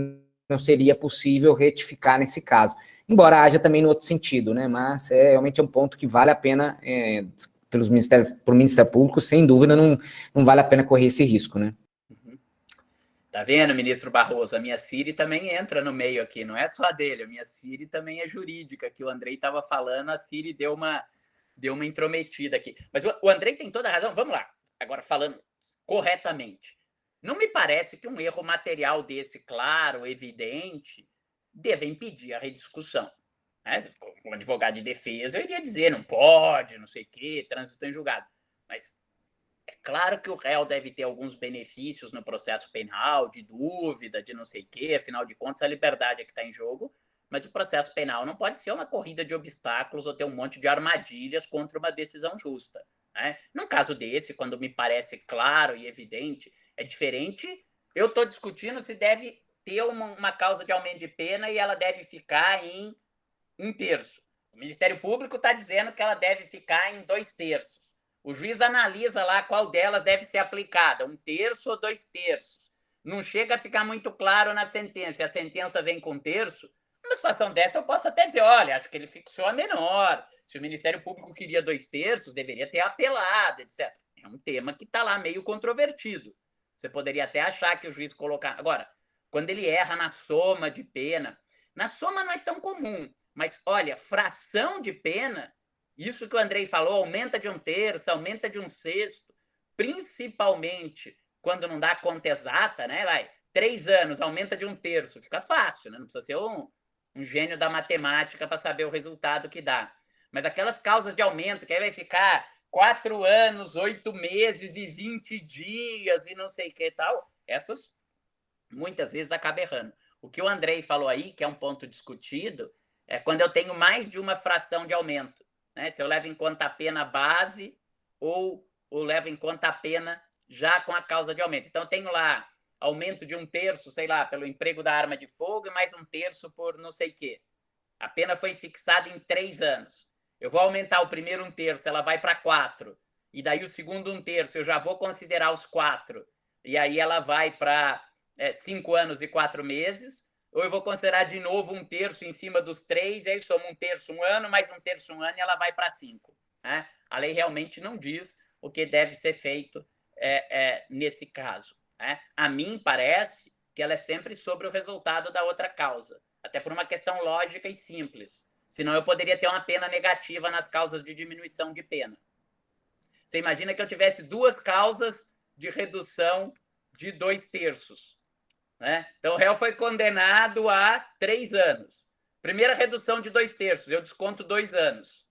não seria possível retificar nesse caso. Embora haja também no outro sentido, né? Mas realmente é um ponto que vale a pena, para o Ministério Público, sem dúvida, não vale a pena correr esse risco, né? Tá vendo, ministro Barroso? A minha Siri também entra no meio aqui, não é só a dele, a minha Siri também é jurídica, que o Andrei estava falando, a Siri deu uma intrometida aqui. Mas o Andrei tem toda a razão. Vamos lá. Agora, falando corretamente. Não me parece que um erro material desse, claro, evidente, deva impedir a rediscussão. Como advogado de defesa, eu iria dizer, não pode, não sei o quê, trânsito em julgado. Mas é claro que o réu deve ter alguns benefícios no processo penal, de dúvida, de não sei o quê, afinal de contas, a liberdade é que está em jogo, mas o processo penal não pode ser uma corrida de obstáculos ou ter um monte de armadilhas contra uma decisão justa. Né? Num caso desse, quando me parece claro e evidente, é diferente. Eu estou discutindo se deve ter uma causa de aumento de pena e ela deve ficar em 1/3. O Ministério Público está dizendo que ela deve ficar em 2/3. O juiz analisa lá qual delas deve ser aplicada, 1/3 ou 2/3. Não chega a ficar muito claro na sentença. A sentença vem com 1/3. Numa situação dessa, eu posso até dizer, olha, acho que ele fixou a menor. Se o Ministério Público queria 2/3, deveria ter apelado, etc. É um tema que está lá meio controvertido. Você poderia até achar que o juiz colocar... Agora, quando ele erra na soma de pena, na soma não é tão comum, mas, olha, fração de pena, isso que o Andrei falou, aumenta de 1/3, aumenta de 1/6, principalmente quando não dá conta exata, né? 3 anos, aumenta de 1/3, fica fácil, né? Não precisa ser um gênio da matemática para saber o resultado que dá. Mas aquelas causas de aumento, que aí vai ficar 4 anos, 8 meses e 20 dias e não sei o que e tal, essas muitas vezes acaba errando. O que o Andrei falou aí, que é um ponto discutido, é quando eu tenho mais de uma fração de aumento. Né? Se eu levo em conta a pena base ou levo em conta a pena já com a causa de aumento. Então, eu tenho lá aumento de 1/3, sei lá, pelo emprego da arma de fogo e mais 1/3 por não sei o quê. A pena foi fixada em 3 anos. Eu vou aumentar o primeiro 1/3, ela vai para 4. E daí o segundo 1/3, eu já vou considerar os 4. E aí ela vai para 5 anos e 4 meses. Ou eu vou considerar de novo 1/3 em cima dos 3, e aí soma 1/3 um ano, mais 1/3 um ano, e ela vai para 5. Né? A lei realmente não diz o que deve ser feito nesse caso. Né? A mim parece que ela é sempre sobre o resultado da outra causa, até por uma questão lógica e simples. Senão eu poderia ter uma pena negativa nas causas de diminuição de pena. Você imagina que eu tivesse 2 causas de redução de 2/3. Né? Então, o réu foi condenado a 3 anos. Primeira redução de 2/3, eu desconto 2 anos.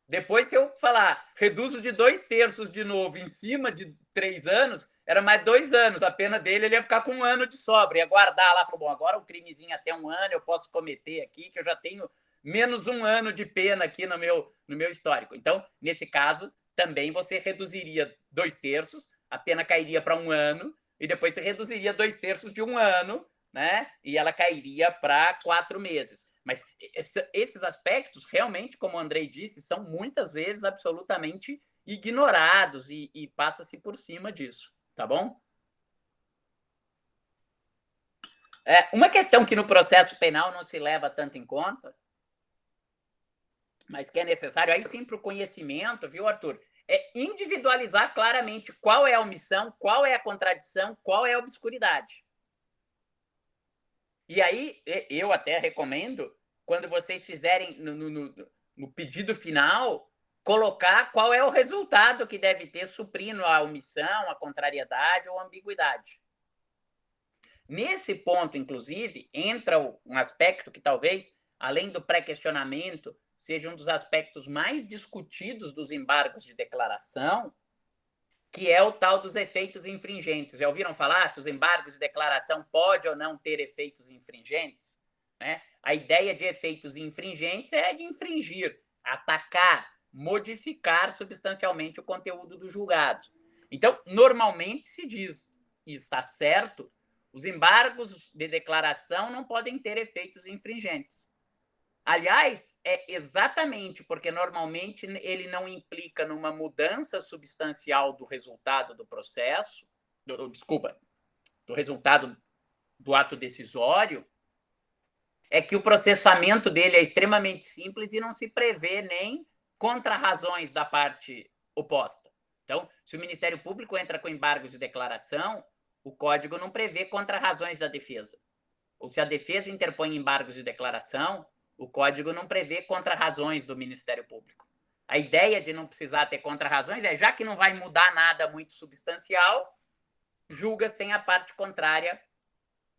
Depois, se eu falar, reduzo de 2/3 de novo em cima de 3 anos, era mais 2 anos. A pena dele, ele ia ficar com 1 ano de sobra. Ia guardar lá, falou, bom, agora um crimezinho até 1 ano eu posso cometer aqui, que eu já tenho menos 1 ano de pena aqui no meu histórico. Então, nesse caso, também você reduziria 2/3, a pena cairia para 1 ano, e depois você reduziria 2/3 de 1 ano, né? E ela cairia para 4 meses. Mas esses aspectos, realmente, como o Andrei disse, são muitas vezes absolutamente ignorados e passa-se por cima disso, tá bom? Uma questão que no processo penal não se leva tanto em conta, mas que é necessário, aí sim para o conhecimento, viu, Arthur? É individualizar claramente qual é a omissão, qual é a contradição, qual é a obscuridade. E aí, eu até recomendo, quando vocês fizerem no pedido final, colocar qual é o resultado que deve ter suprindo a omissão, a contrariedade ou a ambiguidade. Nesse ponto, inclusive, entra um aspecto que talvez, além do pré-questionamento, seja um dos aspectos mais discutidos dos embargos de declaração, que é o tal dos efeitos infringentes. Já ouviram falar se os embargos de declaração podem ou não ter efeitos infringentes? Né? A ideia de efeitos infringentes é de infringir, atacar, modificar substancialmente o conteúdo do julgado. Então, normalmente se diz, e está certo, os embargos de declaração não podem ter efeitos infringentes. Aliás, é exatamente porque normalmente ele não implica numa mudança substancial do resultado do processo, do resultado do ato decisório, é que o processamento dele é extremamente simples e não se prevê nem contra-razões da parte oposta. Então, se o Ministério Público entra com embargos de declaração, o Código não prevê contra-razões da defesa. Ou se a defesa interpõe embargos de declaração, o Código não prevê contra-razões do Ministério Público. A ideia de não precisar ter contra-razões é, já que não vai mudar nada muito substancial, julga sem a parte contrária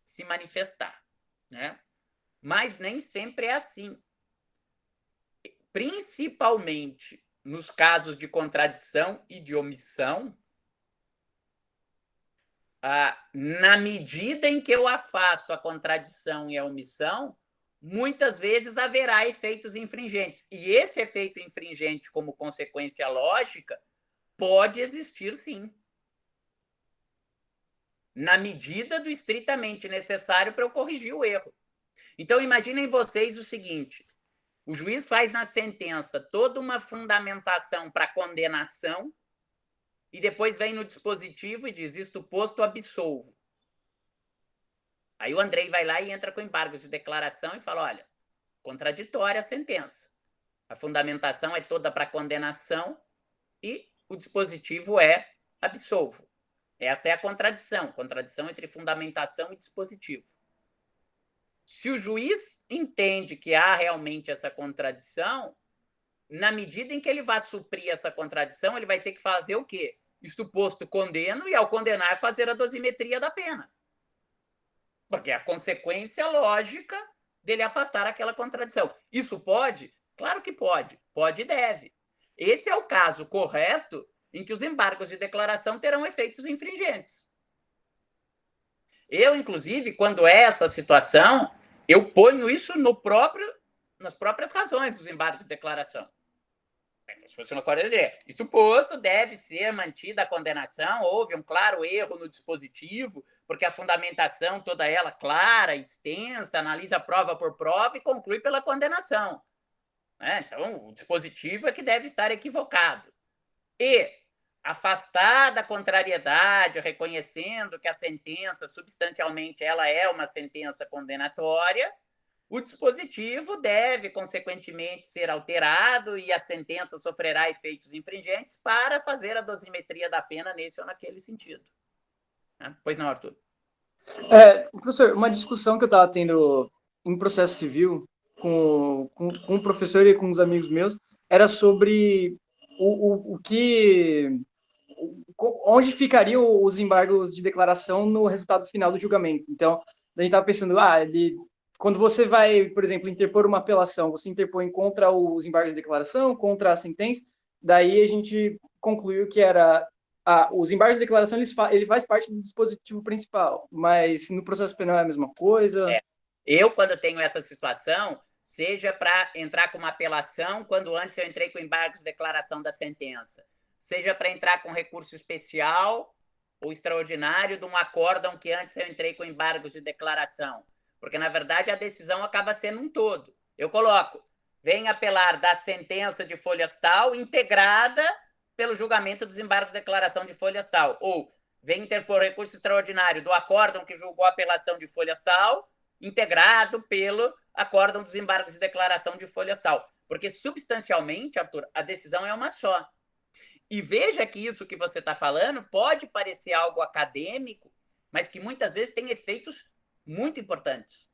se manifestar. Né? Mas nem sempre é assim. Principalmente nos casos de contradição e de omissão, na medida em que eu afasto a contradição e a omissão, muitas vezes haverá efeitos infringentes. E esse efeito infringente, como consequência lógica, pode existir, sim. Na medida do estritamente necessário para eu corrigir o erro. Então, imaginem vocês o seguinte: o juiz faz na sentença toda uma fundamentação para condenação e depois vem no dispositivo e diz: isto posto, absolvo. Aí o Andrei vai lá e entra com embargos de declaração e fala: olha, contraditória a sentença. A fundamentação é toda para condenação e o dispositivo é absolvo. Essa é a contradição entre fundamentação e dispositivo. Se o juiz entende que há realmente essa contradição, na medida em que ele vai suprir essa contradição, ele vai ter que fazer o quê? Isto posto, condeno, e ao condenar, fazer a dosimetria da pena. Porque é a consequência lógica dele afastar aquela contradição. Isso pode? Claro que pode. Pode e deve. Esse é o caso correto em que os embargos de declaração terão efeitos infringentes. Eu, inclusive, quando é essa situação, eu ponho isso nas próprias razões dos embargos de declaração. Se fosse uma coisa de isso posto, deve ser mantida a condenação, houve um claro erro no dispositivo, porque a fundamentação toda ela clara, extensa, analisa prova por prova e conclui pela condenação. Então, o dispositivo é que deve estar equivocado. E, afastada a contrariedade, reconhecendo que a sentença, substancialmente, ela é uma sentença condenatória, o dispositivo deve, consequentemente, ser alterado e a sentença sofrerá efeitos infringentes para fazer a dosimetria da pena nesse ou naquele sentido. Pois não, Arthur? Professor, uma discussão que eu estava tendo em processo civil com um professor e com uns amigos meus era sobre onde ficariam os embargos de declaração no resultado final do julgamento. Então, a gente estava pensando, quando você vai, por exemplo, interpor uma apelação, você interpõe contra os embargos de declaração, contra a sentença, daí a gente concluiu que era os embargos de declaração, ele faz parte do dispositivo principal, mas no processo penal é a mesma coisa? Eu, quando tenho essa situação, seja para entrar com uma apelação, quando antes eu entrei com embargos de declaração da sentença, seja para entrar com recurso especial ou extraordinário de um acórdão que antes eu entrei com embargos de declaração. Porque, na verdade, a decisão acaba sendo um todo. Eu coloco, vem apelar da sentença de folhas tal, integrada pelo julgamento dos embargos de declaração de folhas tal. Ou vem interpor recurso extraordinário do acórdão que julgou a apelação de folhas tal, integrado pelo acórdão dos embargos de declaração de folhas tal. Porque, substancialmente, Arthur, a decisão é uma só. E veja que isso que você está falando pode parecer algo acadêmico, mas que muitas vezes tem efeitos muito importantes.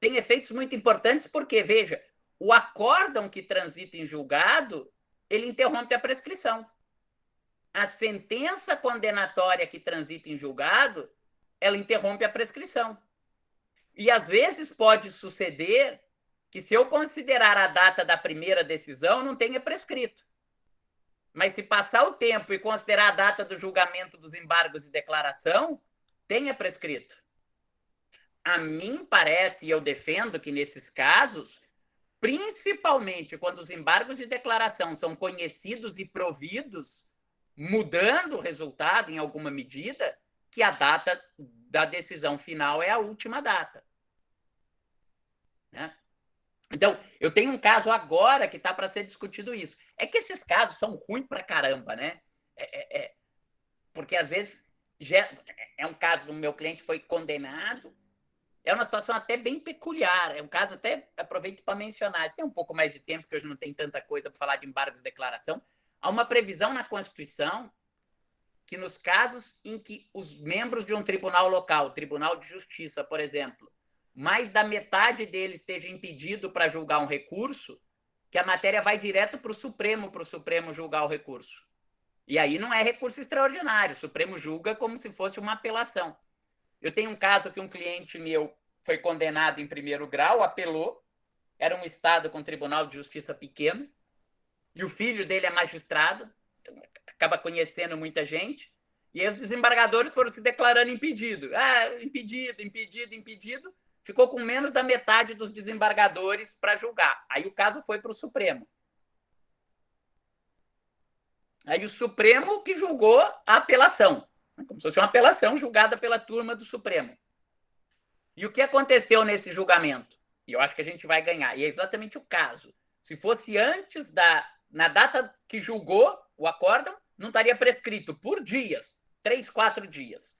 Tem efeitos muito importantes porque, veja, o acórdão que transita em julgado, ele interrompe a prescrição. A sentença condenatória que transita em julgado, ela interrompe a prescrição. E, às vezes, pode suceder que, se eu considerar a data da primeira decisão, não tenha prescrito. Mas se passar o tempo e considerar a data do julgamento dos embargos de declaração, tenha prescrito. A mim parece, e eu defendo que nesses casos, principalmente quando os embargos de declaração são conhecidos e providos, mudando o resultado em alguma medida, que a data da decisão final é a última data. Né? Então, eu tenho um caso agora que está para ser discutido isso. É que esses casos são ruins para caramba, né? Porque, às vezes, é um caso do meu cliente foi condenado, é uma situação até bem peculiar, é um caso até, aproveito para mencionar, tem um pouco mais de tempo, que hoje não tem tanta coisa para falar de embargos de declaração, há uma previsão na Constituição que nos casos em que os membros de um tribunal local, Tribunal de Justiça, por exemplo, mais da metade deles esteja impedido para julgar um recurso, que a matéria vai direto para o Supremo julgar o recurso. E aí não é recurso extraordinário, o Supremo julga como se fosse uma apelação. Eu tenho um caso que um cliente meu foi condenado em primeiro grau, apelou, era um estado com tribunal de justiça pequeno, e o filho dele é magistrado, então acaba conhecendo muita gente, e aí os desembargadores foram se declarando impedido. Impedido, ficou com menos da metade dos desembargadores para julgar. Aí o caso foi para o Supremo. Aí o Supremo que julgou a apelação, como se fosse uma apelação julgada pela turma do Supremo. E o que aconteceu nesse julgamento? E eu acho que a gente vai ganhar. E é exatamente o caso. Se fosse antes na data que julgou o acórdão, não estaria prescrito por dias, 3, 4 dias.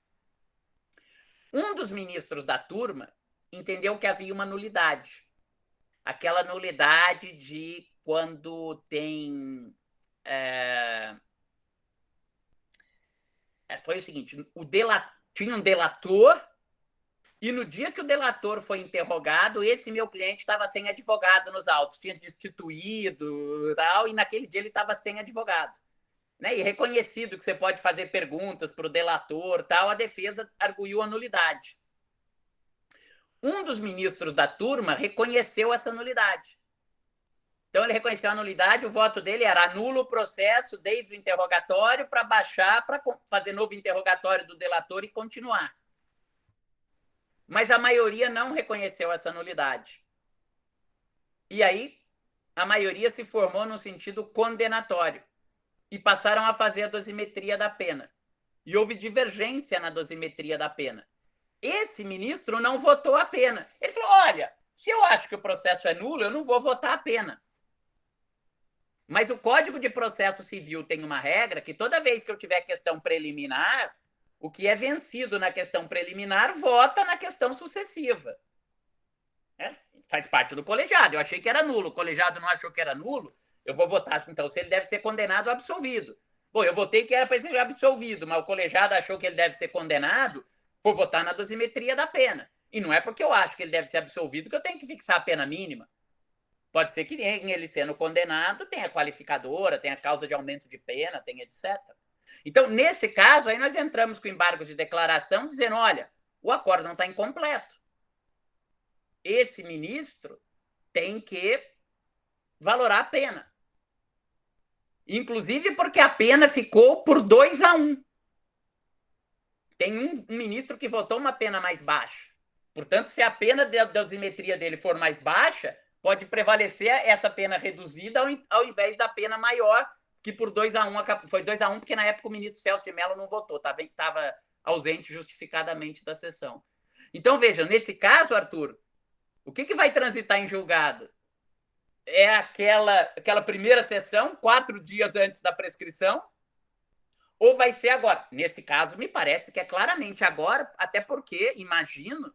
Um dos ministros da turma entendeu que havia uma nulidade. Aquela nulidade de quando tem... Foi o seguinte, tinha um delator, e no dia que o delator foi interrogado, esse meu cliente estava sem advogado nos autos, tinha destituído tal, e naquele dia ele estava sem advogado. Né? E reconhecido que você pode fazer perguntas para o delator, tal, a defesa arguiu a nulidade. Um dos ministros da turma reconheceu essa nulidade. Então, ele reconheceu a nulidade, o voto dele era nulo o processo desde o interrogatório para baixar, para fazer novo interrogatório do delator e continuar. Mas a maioria não reconheceu essa nulidade. E aí, a maioria se formou no sentido condenatório e passaram a fazer a dosimetria da pena. E houve divergência na dosimetria da pena. Esse ministro não votou a pena. Ele falou, olha, se eu acho que o processo é nulo, eu não vou votar a pena. Mas o Código de Processo Civil tem uma regra que toda vez que eu tiver questão preliminar, o que é vencido na questão preliminar vota na questão sucessiva. Faz parte do colegiado. Eu achei que era nulo. O colegiado não achou que era nulo. Eu vou votar, então, se ele deve ser condenado ou absolvido. Bom, eu votei que era para ele ser absolvido, mas o colegiado achou que ele deve ser condenado, vou votar na dosimetria da pena. E não é porque eu acho que ele deve ser absolvido que eu tenho que fixar a pena mínima. Pode ser que ele sendo condenado tenha qualificadora, tenha causa de aumento de pena, tenha etc. Então, nesse caso, aí nós entramos com embargo de declaração dizendo, olha, o acordo não está incompleto. Esse ministro tem que valorar a pena. Inclusive porque a pena ficou por 2-1. Tem um ministro que votou uma pena mais baixa. Portanto, se a pena da dosimetria dele for mais baixa, pode prevalecer essa pena reduzida ao invés da pena maior, que por 2-1, foi 2-1 porque na época o ministro Celso de Mello não votou, estava ausente justificadamente da sessão. Então, veja, nesse caso, Arthur, o que vai transitar em julgado? É aquela primeira sessão, 4 dias antes da prescrição, ou vai ser agora? Nesse caso, me parece que é claramente agora, até porque, imagino,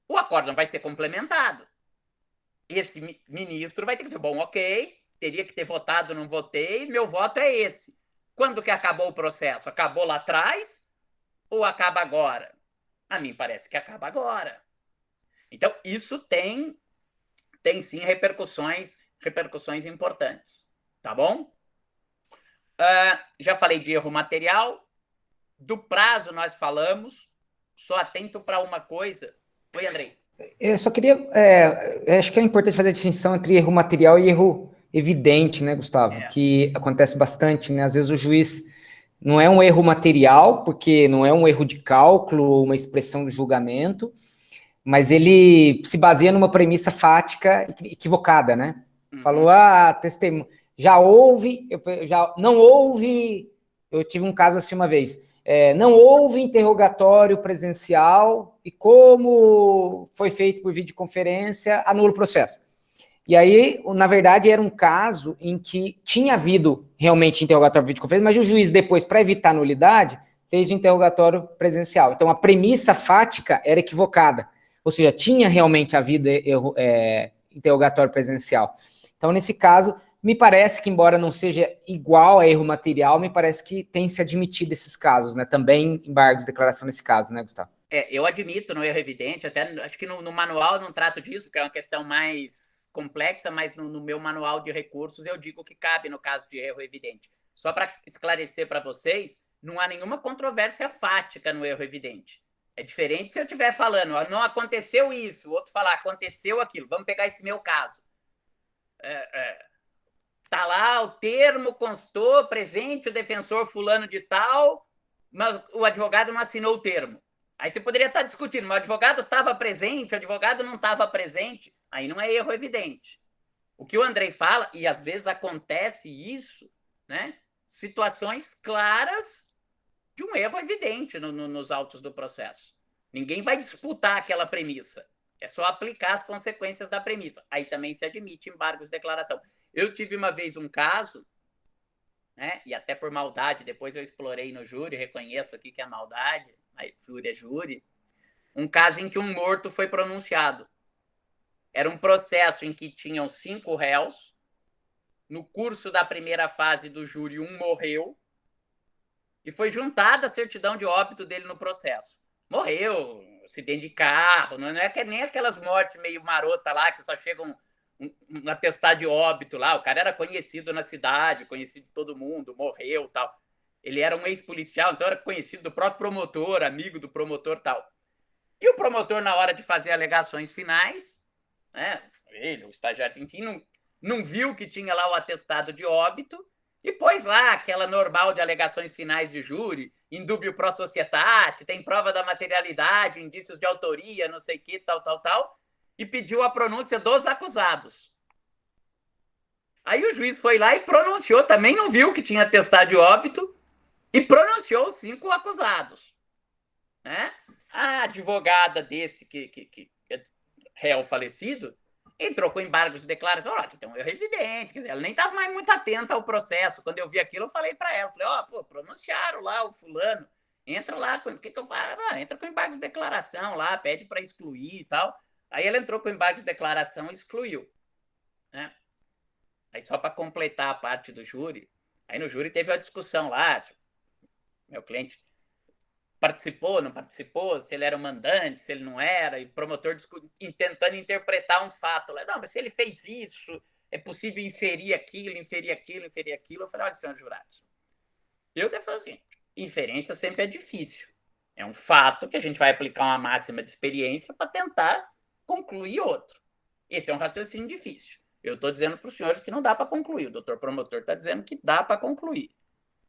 o acórdão vai ser complementado. Esse ministro vai ter que dizer, bom, ok, teria que ter votado, não votei, meu voto é esse. Quando que acabou o processo? Acabou lá atrás ou acaba agora? A mim parece que acaba agora. Então, isso tem sim repercussões importantes, tá bom? Já falei de erro material, do prazo nós falamos, só atento para uma coisa. Oi, Andrei. Eu só queria, acho que é importante fazer a distinção entre erro material e erro evidente, né, Gustavo? É. Que acontece bastante, né? Às vezes o juiz não é um erro material, porque não é um erro de cálculo ou uma expressão do julgamento, mas ele se baseia numa premissa fática equivocada, né? Falou, testemunho, não houve, eu tive um caso assim uma vez, não houve interrogatório presencial e como foi feito por videoconferência, anula o processo. E aí, na verdade, era um caso em que tinha havido realmente interrogatório por videoconferência, mas o juiz depois, para evitar nulidade, fez o interrogatório presencial. Então, a premissa fática era equivocada. Ou seja, tinha realmente havido interrogatório presencial. Então, nesse caso, me parece que, embora não seja igual a erro material, me parece que tem se admitido esses casos, né? Também embargos de declaração nesse caso, né, Gustavo? Eu admito no erro evidente, até acho que no manual eu não trato disso, porque é uma questão mais complexa, mas no meu manual de recursos eu digo que cabe no caso de erro evidente. Só para esclarecer para vocês, não há nenhuma controvérsia fática no erro evidente. É diferente se eu estiver falando, não aconteceu isso, o outro falar, aconteceu aquilo. Vamos pegar esse meu caso. Tá lá, o termo constou, presente o defensor fulano de tal, mas o advogado não assinou o termo. Aí você poderia estar discutindo, mas o advogado estava presente, o advogado não estava presente, aí não é erro evidente. O que o Andrei fala, e às vezes acontece isso, né? Situações claras de um erro evidente nos autos do processo. Ninguém vai disputar aquela premissa. É só aplicar as consequências da premissa. Aí também se admite embargos de declaração. Eu tive uma vez um caso, né? E até por maldade, depois eu explorei no júri, reconheço aqui que é maldade, mas júri é júri, um caso em que um morto foi pronunciado. Era um processo em que tinham 5 réus, no curso da primeira fase do júri, um morreu, e foi juntada a certidão de óbito dele no processo. Morreu, acidente de carro, não é nem aquelas mortes meio marota lá, que só chegam um atestado de óbito lá, o cara era conhecido na cidade, conhecido de todo mundo, morreu tal. Ele era um ex-policial, então era conhecido do próprio promotor, amigo do promotor tal. E o promotor, na hora de fazer alegações finais, né, ele, o estagiário, enfim, não viu que tinha lá o atestado de óbito e pôs lá aquela normal de alegações finais de júri, indúbio pro societate, tem prova da materialidade, indícios de autoria, não sei o que, tal, e pediu a pronúncia dos acusados. Aí o juiz foi lá e pronunciou, também não viu que tinha atestado de óbito, e pronunciou os 5 acusados. Né? A advogada desse que é réu falecido entrou com embargos de declaração. Olha, tem um erro evidente. Quer dizer, ela nem estava mais muito atenta ao processo. Quando eu vi aquilo, eu falei para ela, falei, pronunciaram lá o fulano, entra lá, o que eu falo? Entra com embargos de declaração lá, pede para excluir e tal. Aí ela entrou com embargo de declaração e excluiu. Né? Aí só para completar a parte do júri, aí no júri teve uma discussão lá, meu cliente participou, não participou, se ele era o mandante, se ele não era, e o promotor tentando interpretar um fato. Não, mas se ele fez isso, é possível inferir aquilo. Eu falei, olha, senhor jurado, eu devo falar assim, inferência sempre é difícil. É um fato que a gente vai aplicar uma máxima de experiência para tentar concluir outro. Esse é um raciocínio difícil. Eu estou dizendo para os senhores que não dá para concluir. O doutor promotor está dizendo que dá para concluir.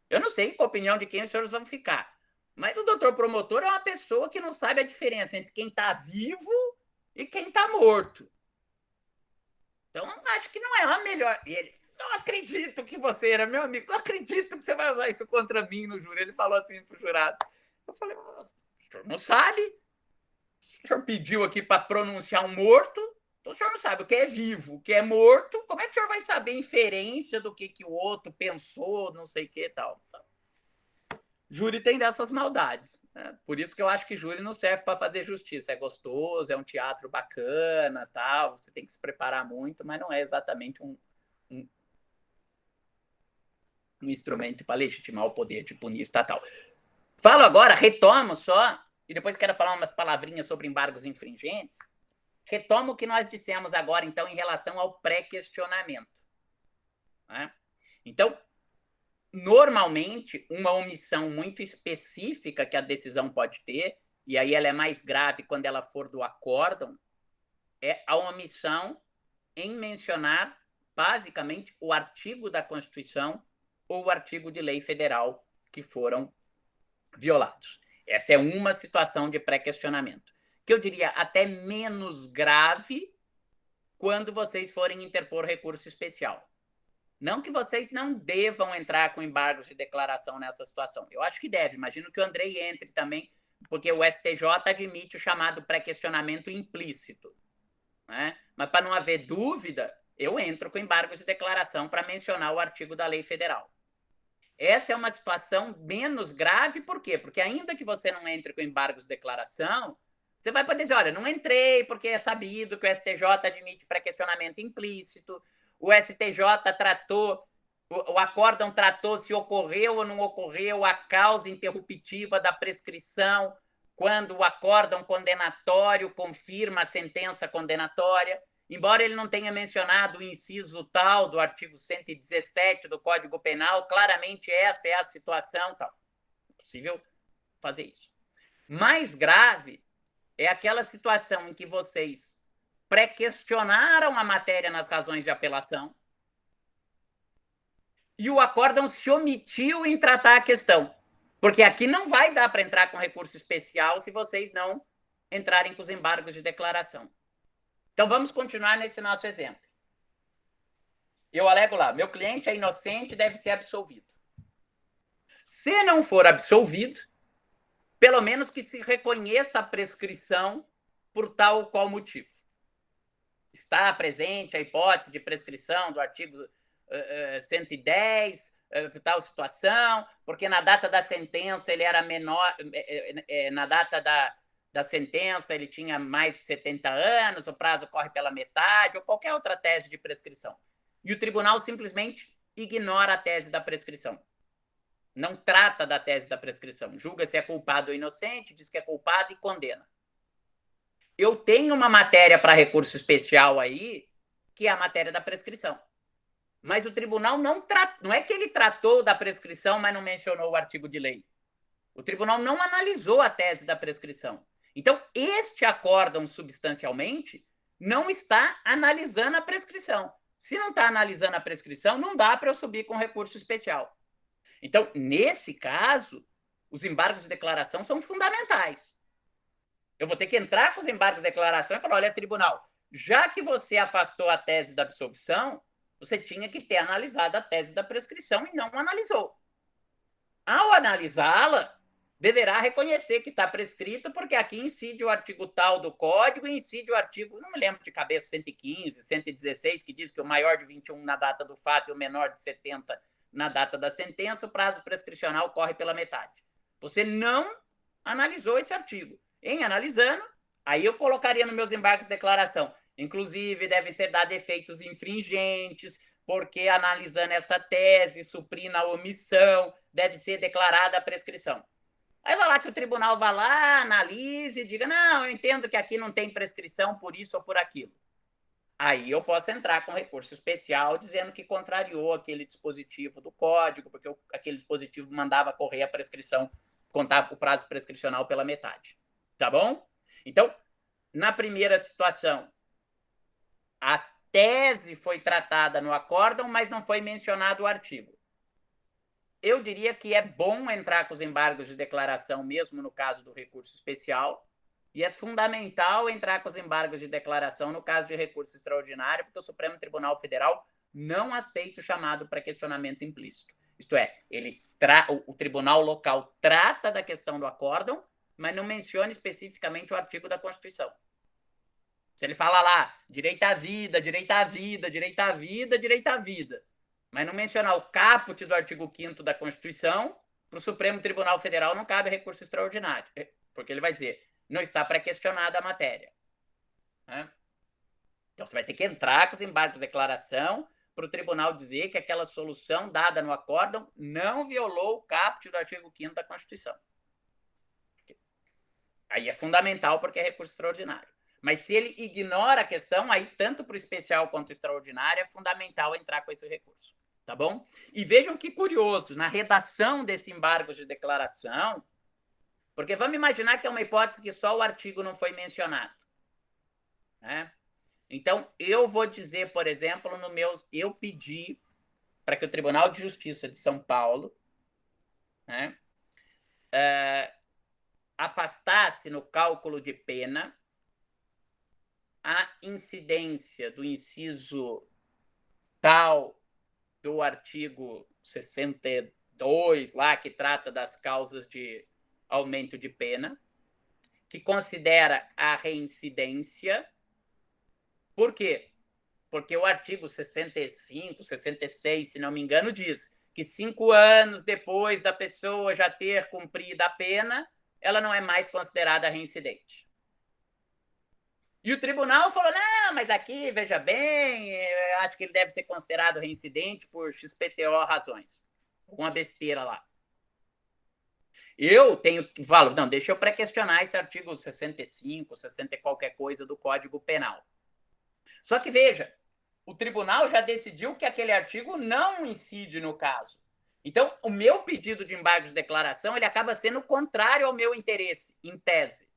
Eu não sei com a opinião de quem os senhores vão ficar. Mas o doutor promotor é uma pessoa que não sabe a diferença entre quem está vivo e quem está morto. Então, acho que não é a melhor. E ele, não acredito que você era meu amigo, não acredito que você vai usar isso contra mim no júri. Ele falou assim para o jurado. Eu falei, o senhor não sabe? O senhor pediu aqui para pronunciar um morto, então o senhor não sabe o que é vivo, o que é morto. Como é que o senhor vai saber inferência do que o outro pensou, não sei o que e tal? Júri tem dessas maldades. Né? Por isso que eu acho que júri não serve para fazer justiça. É gostoso, é um teatro bacana, tal. Você tem que se preparar muito, mas não é exatamente um instrumento para legitimar o poder de punir estatal. Falo agora, retomo só, e depois quero falar umas palavrinhas sobre embargos infringentes. Retomo o que nós dissemos agora, então, em relação ao pré-questionamento. Né? Então, normalmente, uma omissão muito específica que a decisão pode ter, e aí ela é mais grave quando ela for do acórdão, é a omissão em mencionar basicamente, o artigo da Constituição ou o artigo de lei federal que foram violados. Essa é uma situação de pré-questionamento, que eu diria até menos grave quando vocês forem interpor recurso especial. Não que vocês não devam entrar com embargos de declaração nessa situação. Eu acho que deve. Imagino que o Andrei entre também, porque o STJ admite o chamado pré-questionamento implícito. Né? Mas, para não haver dúvida, eu entro com embargos de declaração para mencionar o artigo da lei federal. Essa é uma situação menos grave, por quê? Porque ainda que você não entre com embargos de declaração, você vai poder dizer, olha, não entrei porque é sabido que o STJ admite pré-questionamento implícito, o STJ tratou, o acórdão tratou se ocorreu ou não ocorreu a causa interruptiva da prescrição quando o acórdão condenatório confirma a sentença condenatória. Embora ele não tenha mencionado o inciso tal do artigo 117 do Código Penal, claramente essa é a situação. Tal. É possível fazer isso. Mais grave é aquela situação em que vocês pré-questionaram a matéria nas razões de apelação e o acórdão se omitiu em tratar a questão. Porque aqui não vai dar para entrar com recurso especial se vocês não entrarem com os embargos de declaração. Então, vamos continuar nesse nosso exemplo. Eu alego lá, meu cliente é inocente e deve ser absolvido. Se não for absolvido, pelo menos que se reconheça a prescrição por tal ou qual motivo. Está presente a hipótese de prescrição do artigo 110, tal situação, porque na data da sentença ele era menor, na data da sentença ele tinha mais de 70 anos, o prazo corre pela metade, ou qualquer outra tese de prescrição. E o tribunal simplesmente ignora a tese da prescrição. Não trata da tese da prescrição. Julga se é culpado ou inocente, diz que é culpado e condena. Eu tenho uma matéria para recurso especial aí, que é a matéria da prescrição. Mas o tribunal não é que ele tratou da prescrição, mas não mencionou o artigo de lei. O tribunal não analisou a tese da prescrição. Então, este acórdão substancialmente não está analisando a prescrição. Se não está analisando a prescrição, não dá para eu subir com recurso especial. Então, nesse caso, os embargos de declaração são fundamentais. Eu vou ter que entrar com os embargos de declaração e falar, olha, tribunal, já que você afastou a tese da absolvição, você tinha que ter analisado a tese da prescrição e não analisou. Ao analisá-la, deverá reconhecer que está prescrito, porque aqui incide o artigo tal do Código e incide o artigo, não me lembro de cabeça, 115, 116, que diz que o maior de 21 na data do fato e o menor de 70 na data da sentença, o prazo prescricional corre pela metade. Você não analisou esse artigo. Em analisando, aí eu colocaria nos meus embargos de declaração. Inclusive, devem ser dados efeitos infringentes, porque analisando essa tese, suprindo a omissão, deve ser declarada a prescrição. Aí vai lá que o tribunal vá lá, analise e diga, não, eu entendo que aqui não tem prescrição por isso ou por aquilo. Aí eu posso entrar com recurso especial dizendo que contrariou aquele dispositivo do código, porque aquele dispositivo mandava correr a prescrição, contar o prazo prescricional pela metade. Tá bom? Então, na primeira situação, a tese foi tratada no acórdão, mas não foi mencionado o artigo. Eu diria que é bom entrar com os embargos de declaração, mesmo no caso do recurso especial, e é fundamental entrar com os embargos de declaração no caso de recurso extraordinário, porque o Supremo Tribunal Federal não aceita o chamado pré-questionamento implícito. Isto é, o tribunal local trata da questão do acórdão, mas não menciona especificamente o artigo da Constituição. Se ele fala lá, direito à vida, direito à vida, direito à vida, direito à vida, mas não mencionar o caput do artigo 5º da Constituição, para o Supremo Tribunal Federal não cabe recurso extraordinário, porque ele vai dizer, não está pré-questionada a matéria. Então, você vai ter que entrar com os embargos de declaração para o tribunal dizer que aquela solução dada no acórdão não violou o caput do artigo 5º da Constituição. Aí é fundamental porque é recurso extraordinário. Mas se ele ignora a questão, aí tanto para o especial quanto o extraordinário é fundamental entrar com esse recurso. Tá bom? E vejam que curioso, na redação desse embargo de declaração, porque vamos imaginar que é uma hipótese que só o artigo não foi mencionado. Né? Então, eu vou dizer, por exemplo, eu pedi para que o Tribunal de Justiça de São Paulo, né, afastasse no cálculo de pena a incidência do inciso tal do artigo 62, lá, que trata das causas de aumento de pena, que considera a reincidência. Por quê? Porque o artigo 65, 66, se não me engano, diz que 5 anos depois da pessoa já ter cumprido a pena, ela não é mais considerada reincidente. E o tribunal falou, não, mas aqui, veja bem, acho que ele deve ser considerado reincidente por XPTO razões. Uma besteira lá. Eu tenho que falar, não, deixa eu pré-questionar esse artigo 65, 60 e qualquer coisa do Código Penal. Só que, veja, o tribunal já decidiu que aquele artigo não incide no caso. Então, o meu pedido de embargo de declaração ele acaba sendo contrário ao meu interesse, em tese.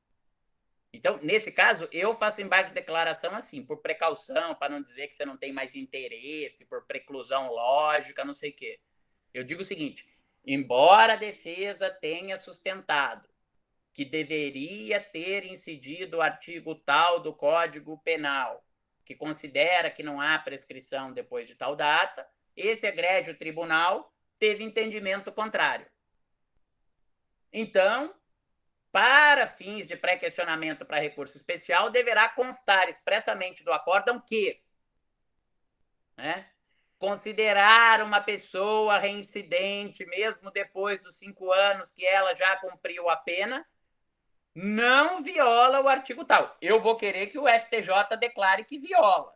Então, nesse caso, eu faço embargo de declaração assim, por precaução, para não dizer que você não tem mais interesse, por preclusão lógica, não sei o quê. Eu digo o seguinte, embora a defesa tenha sustentado que deveria ter incidido o artigo tal do Código Penal, que considera que não há prescrição depois de tal data, esse egrégio tribunal teve entendimento contrário. Então, para fins de pré-questionamento para recurso especial, deverá constar expressamente do acórdão que, né, considerar uma pessoa reincidente, mesmo depois dos 5 anos que ela já cumpriu a pena, não viola o artigo tal. Eu vou querer que o STJ declare que viola.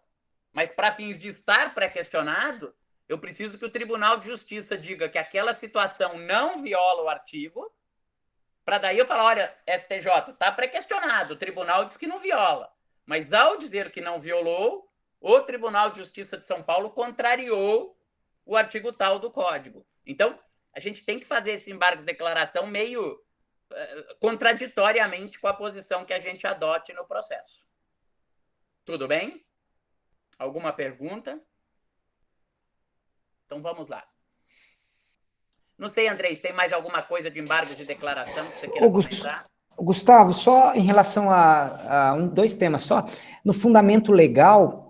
Mas, para fins de estar pré-questionado, eu preciso que o Tribunal de Justiça diga que aquela situação não viola o artigo, para daí eu falar, olha, STJ, está pré-questionado, o tribunal diz que não viola. Mas, ao dizer que não violou, o Tribunal de Justiça de São Paulo contrariou o artigo tal do Código. Então, a gente tem que fazer esse embargo de declaração meio contraditoriamente com a posição que a gente adote no processo. Tudo bem? Alguma pergunta? Então vamos lá. Não sei, Andrés, tem mais alguma coisa de embargo de declaração que você queira comentar? Gustavo, só em relação a 2 temas só. No fundamento legal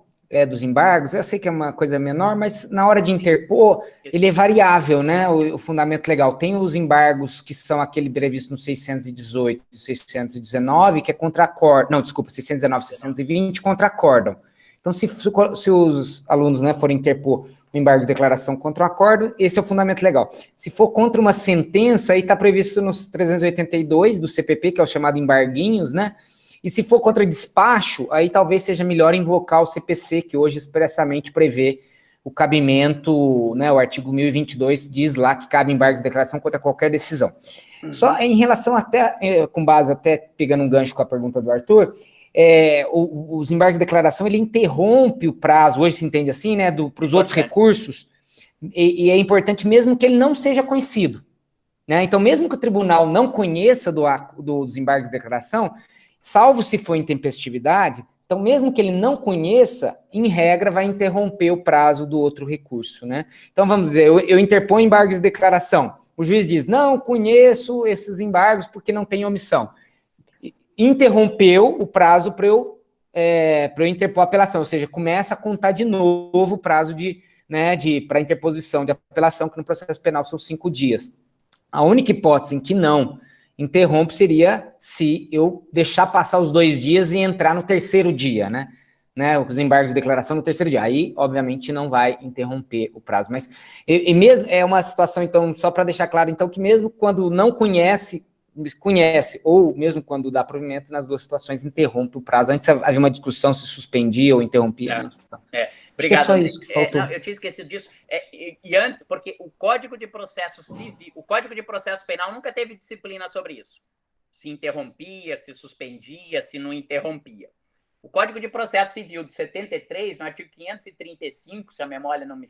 dos embargos, eu sei que é uma coisa menor, mas na hora de interpor, ele é variável, né? O fundamento legal. Tem os embargos que são aquele previsto no 618 e 619, que é contra acórdão. Não, desculpa, 619 e 620 contra acórdão. Então, se os alunos, né, forem interpor o embargo de declaração contra o acordo, esse é o fundamento legal. Se for contra uma sentença, aí está previsto nos 382 do CPP, que é o chamado embarguinhos, né? E se for contra despacho, aí talvez seja melhor invocar o CPC, que hoje expressamente prevê o cabimento, né? O artigo 1022 diz lá que cabe embargo de declaração contra qualquer decisão. Só em relação até, com base até pegando um gancho com a pergunta do Arthur, os embargos de declaração, ele interrompe o prazo, hoje se entende assim, né, para os outros recursos, e é importante mesmo que ele não seja conhecido, né, então mesmo que o tribunal não conheça dos embargos de declaração, salvo se for intempestividade, então mesmo que ele não conheça, em regra vai interromper o prazo do outro recurso, né, então vamos dizer, eu interponho embargos de declaração, o juiz diz, não conheço esses embargos porque não tem omissão, interrompeu o prazo para eu interpor a apelação, ou seja, começa a contar de novo o prazo para interposição de apelação, que no processo penal são 5 dias. A única hipótese em que não interrompe seria se eu deixar passar os 2 dias e entrar no 3º dia, né? Os embargos de declaração no 3º dia. Aí, obviamente, não vai interromper o prazo. Mas, mesmo é uma situação, então, só para deixar claro, então, que mesmo quando não conhece, ou mesmo quando dá provimento, nas 2 situações interrompe o prazo. Antes havia uma discussão se suspendia ou interrompia. Obrigado. Acho que é só isso que faltou. Não, eu tinha esquecido disso. E antes, porque o Código de Processo Civil, o Código de Processo Penal nunca teve disciplina sobre isso. Se interrompia, se suspendia, se não interrompia. O Código de Processo Civil de 73, no artigo 535, se a memória não me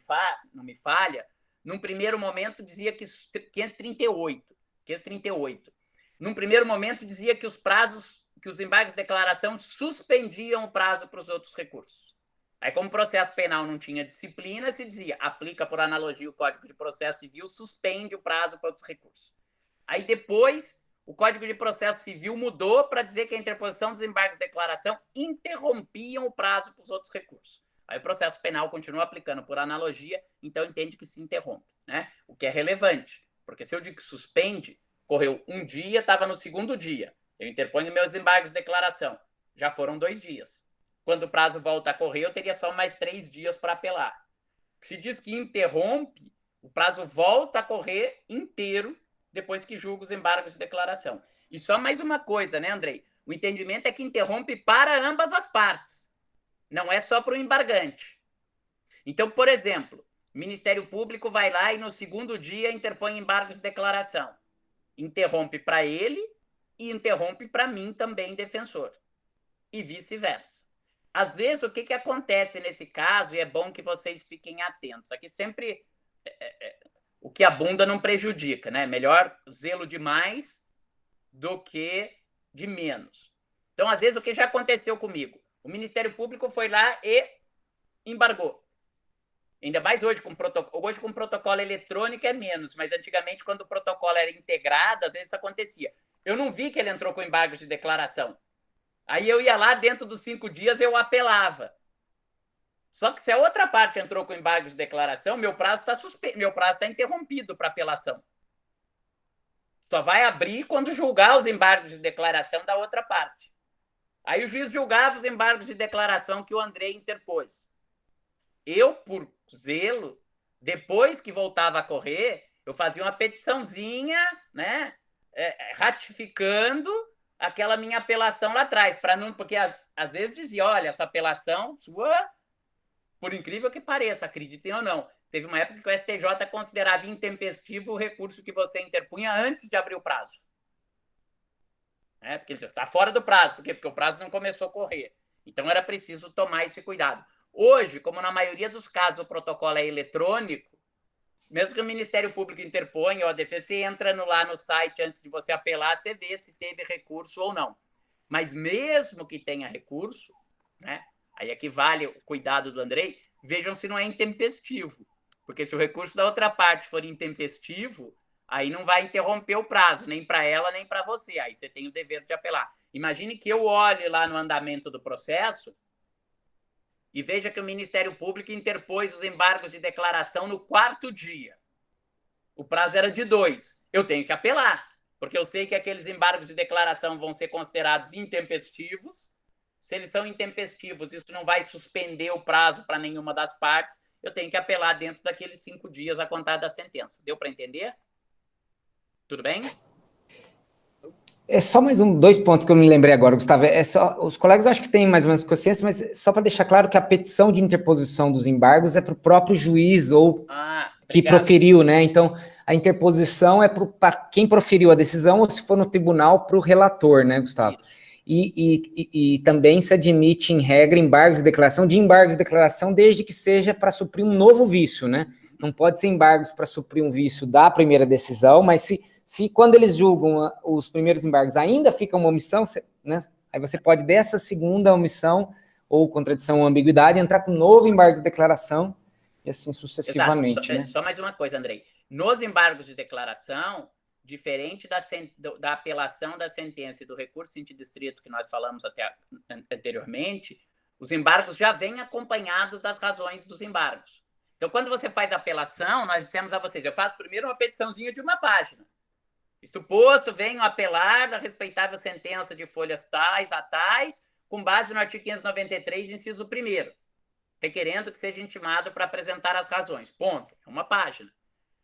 falha, num primeiro momento dizia que 538. Num primeiro momento dizia que os prazos que os embargos de declaração suspendiam o prazo para os outros recursos. Aí, como o processo penal não tinha disciplina, se dizia, aplica por analogia o Código de Processo Civil, suspende o prazo para outros recursos. Aí, depois, o Código de Processo Civil mudou para dizer que a interposição dos embargos de declaração interrompiam o prazo para os outros recursos. Aí o processo penal continua aplicando por analogia, então entende que se interrompe, né? O que é relevante, porque se eu digo que suspende, correu um dia, estava no segundo dia, eu interponho meus embargos de declaração, já foram 2 dias. Quando o prazo volta a correr, eu teria só mais 3 dias para apelar. Se diz que interrompe, o prazo volta a correr inteiro depois que julga os embargos de declaração. E só mais uma coisa, né, Andrei? O entendimento é que interrompe para ambas as partes. Não é só para o embargante. Então, por exemplo, o Ministério Público vai lá e no segundo dia interpõe embargos de declaração. Interrompe para ele e interrompe para mim também, defensor. E vice-versa. Às vezes, o que acontece nesse caso, e é bom que vocês fiquem atentos, aqui sempre o que abunda não prejudica, né? Melhor zelo de mais do que de menos. Então, às vezes, o que já aconteceu comigo? O Ministério Público foi lá e embargou. Ainda mais hoje com protocolo. Hoje com protocolo eletrônico é menos, mas antigamente, quando o protocolo era integrado, às vezes isso acontecia. Eu não vi que ele entrou com embargos de declaração. Aí eu ia lá, dentro dos 5 dias, eu apelava. Só que se a outra parte entrou com embargos de declaração, meu prazo está interrompido para apelação. Só vai abrir quando julgar os embargos de declaração da outra parte. Aí o juiz julgava os embargos de declaração que o Andrei interpôs. Eu, por zelo, depois que voltava a correr, eu fazia uma petiçãozinha, né, ratificando aquela minha apelação lá atrás, para não, porque às vezes dizia, olha, essa apelação sua, por incrível que pareça, acreditem ou não, teve uma época que o STJ considerava intempestivo o recurso que você interpunha antes de abrir o prazo. Porque ele está fora do prazo. Por quê? Porque o prazo não começou a correr. Então, era preciso tomar esse cuidado. Hoje, como na maioria dos casos o protocolo é eletrônico, mesmo que o Ministério Público interponha ou a defesa, você entra lá no site antes de você apelar, você vê se teve recurso ou não. Mas mesmo que tenha recurso, né, aí é que vale o cuidado do Andrei, vejam se não é intempestivo. Porque se o recurso da outra parte for intempestivo, aí não vai interromper o prazo, nem para ela, nem para você. Aí você tem o dever de apelar. Imagine que eu olhe lá no andamento do processo e veja que o Ministério Público interpôs os embargos de declaração no 4º dia. O prazo era de 2. Eu tenho que apelar, porque eu sei que aqueles embargos de declaração vão ser considerados intempestivos. Se eles são intempestivos, isso não vai suspender o prazo para nenhuma das partes. Eu tenho que apelar dentro daqueles 5 dias a contar da sentença. Deu para entender? Tudo bem? É só mais 2 pontos que eu me lembrei agora, Gustavo. Os colegas acho que têm mais ou menos consciência, mas só para deixar claro que a petição de interposição dos embargos é para o próprio juiz ou que proferiu, né? Então, a interposição é para quem proferiu a decisão ou, se for no tribunal, para o relator, né, Gustavo? E também se admite, em regra, embargos de declaração, desde que seja para suprir um novo vício, né? Não pode ser embargos para suprir um vício da primeira decisão, mas se quando eles julgam os primeiros embargos ainda fica uma omissão, né, aí você pode, dessa segunda omissão ou contradição ou ambiguidade, entrar com um novo embargo de declaração e assim sucessivamente. Né? Só mais uma coisa, Andrei. Nos embargos de declaração, diferente da apelação da sentença e do recurso intidistrito que nós falamos até anteriormente, os embargos já vêm acompanhados das razões dos embargos. Então, quando você faz a apelação, nós dissemos a vocês, eu faço primeiro uma petiçãozinha de uma página. Isto posto, venho apelar da respeitável sentença de folhas tais a tais, com base no artigo 593, inciso 1º, requerendo que seja intimado para apresentar as razões. Ponto. É uma página.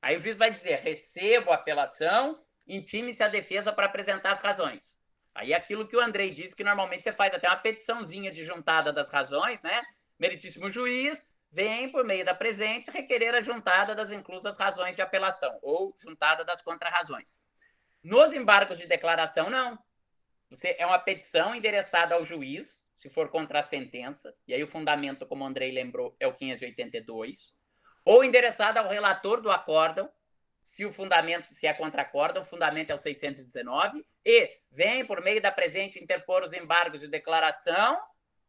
Aí o juiz vai dizer, recebo a apelação, intime-se a defesa para apresentar as razões. Aí é aquilo que o Andrei disse, que normalmente você faz até uma petiçãozinha de juntada das razões, né? Meritíssimo juiz, vem, por meio da presente, requerer a juntada das inclusas razões de apelação, ou juntada das contrarrazões. Nos embargos de declaração, não. É uma petição endereçada ao juiz, se for contra a sentença, e aí o fundamento, como o Andrei lembrou, é o 582, ou endereçada ao relator do acórdão, se o fundamento, se é contra acórdão, o fundamento é o 619, e vem, por meio da presente, interpor os embargos de declaração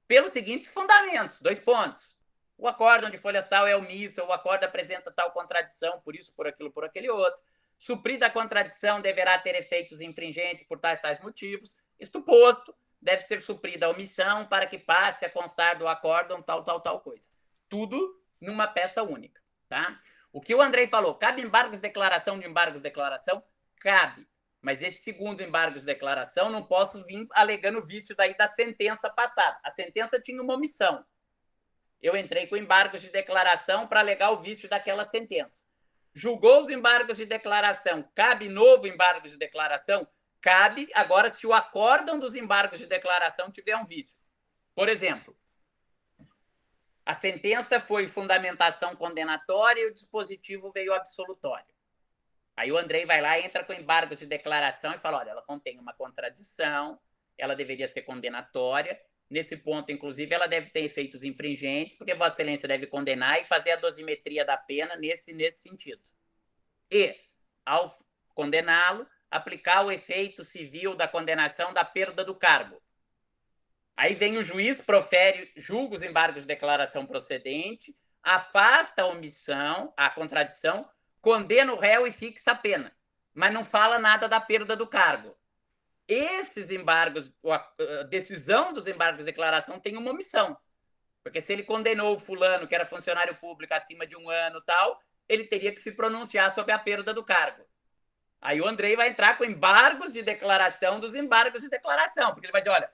pelos seguintes fundamentos, 2 pontos. O acórdão de folhas tal é omisso, ou o acórdão apresenta tal contradição, por isso, por aquilo, por aquele outro. Suprida a contradição, deverá ter efeitos infringentes por tais motivos. Isto posto, deve ser suprida a omissão para que passe a constar do acórdão tal coisa. Tudo numa peça única, tá? O que o Andrei falou, cabe embargos de declaração? Cabe. Mas esse segundo embargos de declaração não posso vir alegando vício daí da sentença passada. A sentença tinha uma omissão. Eu entrei com embargos de declaração para alegar o vício daquela sentença. Julgou os embargos de declaração. Cabe novo embargo de declaração? Cabe, agora, se o acórdão dos embargos de declaração tiver um vício. Por exemplo, a sentença foi fundamentação condenatória e o dispositivo veio absolutório. Aí o Andrei vai lá, entra com embargos de declaração e fala, olha, ela contém uma contradição, ela deveria ser condenatória. Nesse ponto, inclusive, ela deve ter efeitos infringentes, porque Vossa Excelência deve condenar e fazer a dosimetria da pena nesse sentido. E, ao condená-lo, aplicar o efeito civil da condenação da perda do cargo. Aí vem o juiz, profere, julga os embargos de declaração procedente, afasta a omissão, a contradição, condena o réu e fixa a pena, mas não fala nada da perda do cargo. Esses embargos, a decisão dos embargos de declaração tem uma omissão, porque se ele condenou o fulano, que era funcionário público acima de 1 ano tal, ele teria que se pronunciar sobre a perda do cargo. Aí o Andrei vai entrar com embargos de declaração dos embargos de declaração, porque ele vai dizer, olha,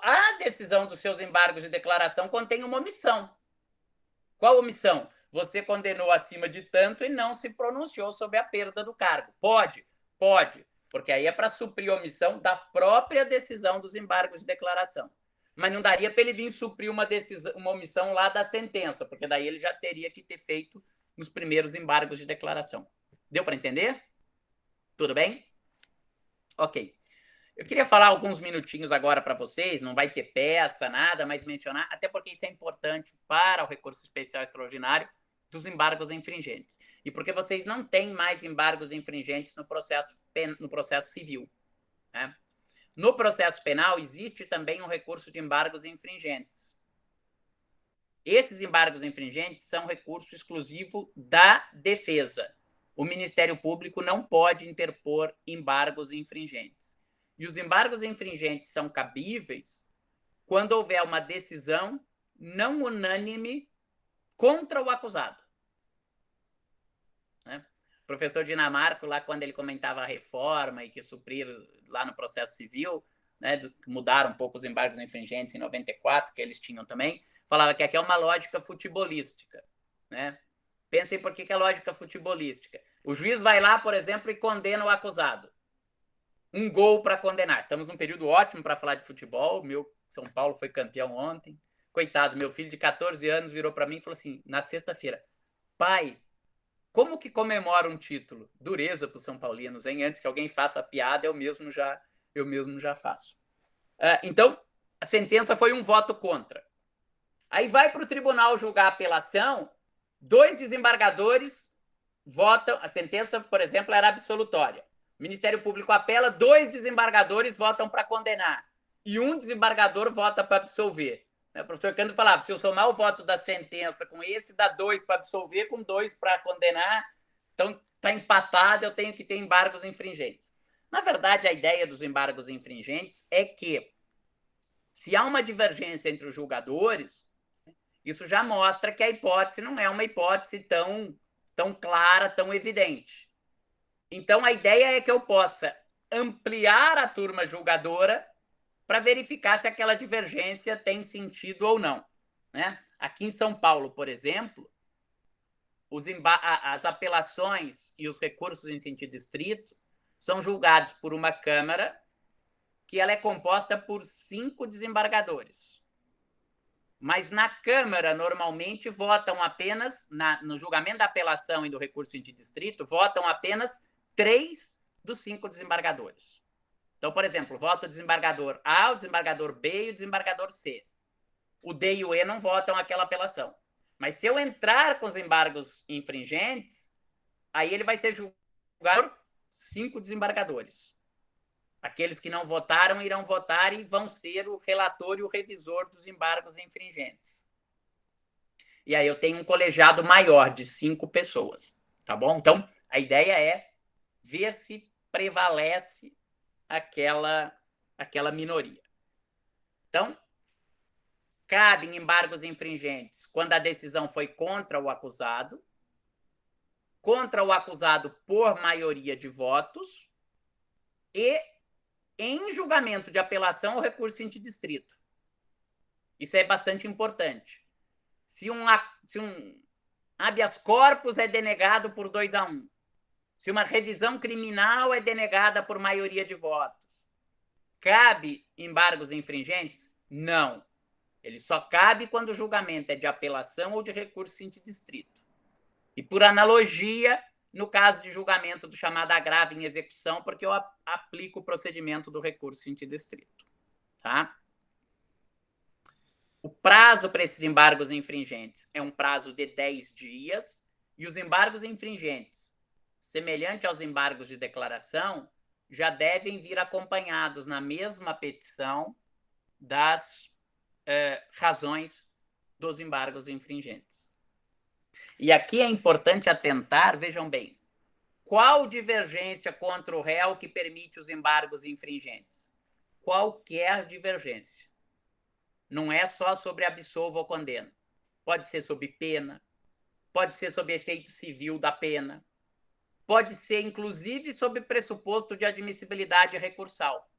a decisão dos seus embargos de declaração contém uma omissão. Qual omissão? Você condenou acima de tanto e não se pronunciou sobre a perda do cargo. Pode, porque aí é para suprir a omissão da própria decisão dos embargos de declaração. Mas não daria para ele vir suprir uma omissão lá da sentença, porque daí ele já teria que ter feito nos primeiros embargos de declaração. Deu para entender? Tudo bem? Ok. Eu queria falar alguns minutinhos agora para vocês, não vai ter peça, nada, mas mencionar, até porque isso é importante para o recurso especial extraordinário dos embargos infringentes. E porque vocês não têm mais embargos infringentes no processo civil. Né? No processo penal, existe também um recurso de embargos infringentes. Esses embargos infringentes são recurso exclusivo da defesa. O Ministério Público não pode interpor embargos infringentes. E os embargos infringentes são cabíveis quando houver uma decisão não unânime contra o acusado. Né? O professor Dinamarco, lá quando ele comentava a reforma e que supriram lá no processo civil, né, mudaram um pouco os embargos infringentes em 94, que eles tinham também, falava que aqui é uma lógica futebolística. Né? Pensem por que é lógica futebolística. O juiz vai lá, por exemplo, e condena o acusado. 1 gol para condenar. Estamos num período ótimo para falar de futebol. Meu São Paulo foi campeão ontem. Coitado, meu filho de 14 anos virou para mim e falou assim, na sexta-feira, pai, como que comemora um título? Dureza para os São Paulinos, hein? Antes que alguém faça a piada, eu mesmo já faço. Então, a sentença foi um voto contra. Aí vai para o tribunal julgar a apelação, 2 desembargadores votam, a sentença, por exemplo, era absolutória. O Ministério Público apela, 2 desembargadores votam para condenar e 1 desembargador vota para absolver. O professor Cândido falava, se eu somar o voto da sentença com esse, dá 2 para absolver, com 2 para condenar, então está empatado, eu tenho que ter embargos infringentes. Na verdade, a ideia dos embargos infringentes é que, se há uma divergência entre os julgadores, isso já mostra que a hipótese não é uma hipótese tão clara, tão evidente. Então, a ideia é que eu possa ampliar a turma julgadora para verificar se aquela divergência tem sentido ou não. Né? Aqui em São Paulo, por exemplo, as apelações e os recursos em sentido estrito são julgados por uma Câmara que ela é composta por 5 desembargadores. Mas na Câmara, normalmente, votam apenas, no julgamento da apelação e do recurso em sentido estrito, votam apenas 3 dos 5 desembargadores. Então, por exemplo, vota o desembargador A, o desembargador B e o desembargador C. O D e o E não votam aquela apelação. Mas se eu entrar com os embargos infringentes, Aí ele vai ser julgado por 5 desembargadores. Aqueles que não votaram irão votar e vão ser o relator e o revisor dos embargos infringentes. E aí eu tenho um colegiado maior de 5 pessoas, tá bom? Então, a ideia é ver se prevalece aquela minoria. Então, cabem embargos infringentes quando a decisão foi contra o acusado por maioria de votos e em julgamento de apelação ou recurso interdistrito. Isso é bastante importante. Se um habeas corpus é denegado por 2-1, se uma revisão criminal é denegada por maioria de votos, cabe embargos infringentes? Não. Ele só cabe quando o julgamento é de apelação ou de recurso interdistrito. E, por analogia, no caso de julgamento do chamado agravo em execução, porque eu aplico o procedimento do recurso interdistrito. Tá? O prazo para esses embargos infringentes é um prazo de 10 dias, e os embargos infringentes, semelhante aos embargos de declaração, já devem vir acompanhados na mesma petição das razões dos embargos infringentes. E aqui é importante atentar, vejam bem, qual divergência contra o réu que permite os embargos infringentes? Qualquer divergência. Não é só sobre absolvo ou condena. Pode ser sobre pena, pode ser sobre efeito civil da pena, pode ser, inclusive, sobre pressuposto de admissibilidade recursal.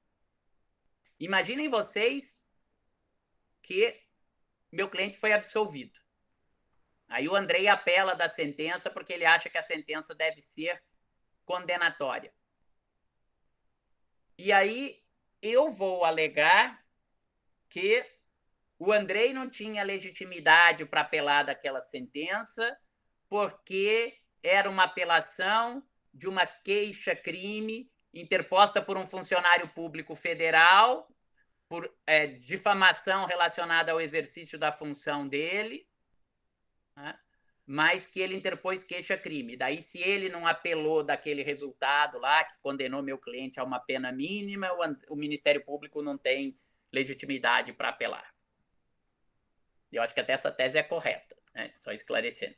Imaginem vocês que meu cliente foi absolvido. Aí o Andrei apela da sentença porque ele acha que a sentença deve ser condenatória. E aí eu vou alegar que o Andrei não tinha legitimidade para apelar daquela sentença porque era uma apelação de uma queixa-crime interposta por um funcionário público federal por difamação relacionada ao exercício da função dele, né? Mas que ele interpôs queixa-crime. Daí, se ele não apelou daquele resultado lá, que condenou meu cliente a uma pena mínima, o Ministério Público não tem legitimidade para apelar. Eu acho que até essa tese é correta, né? Só esclarecendo.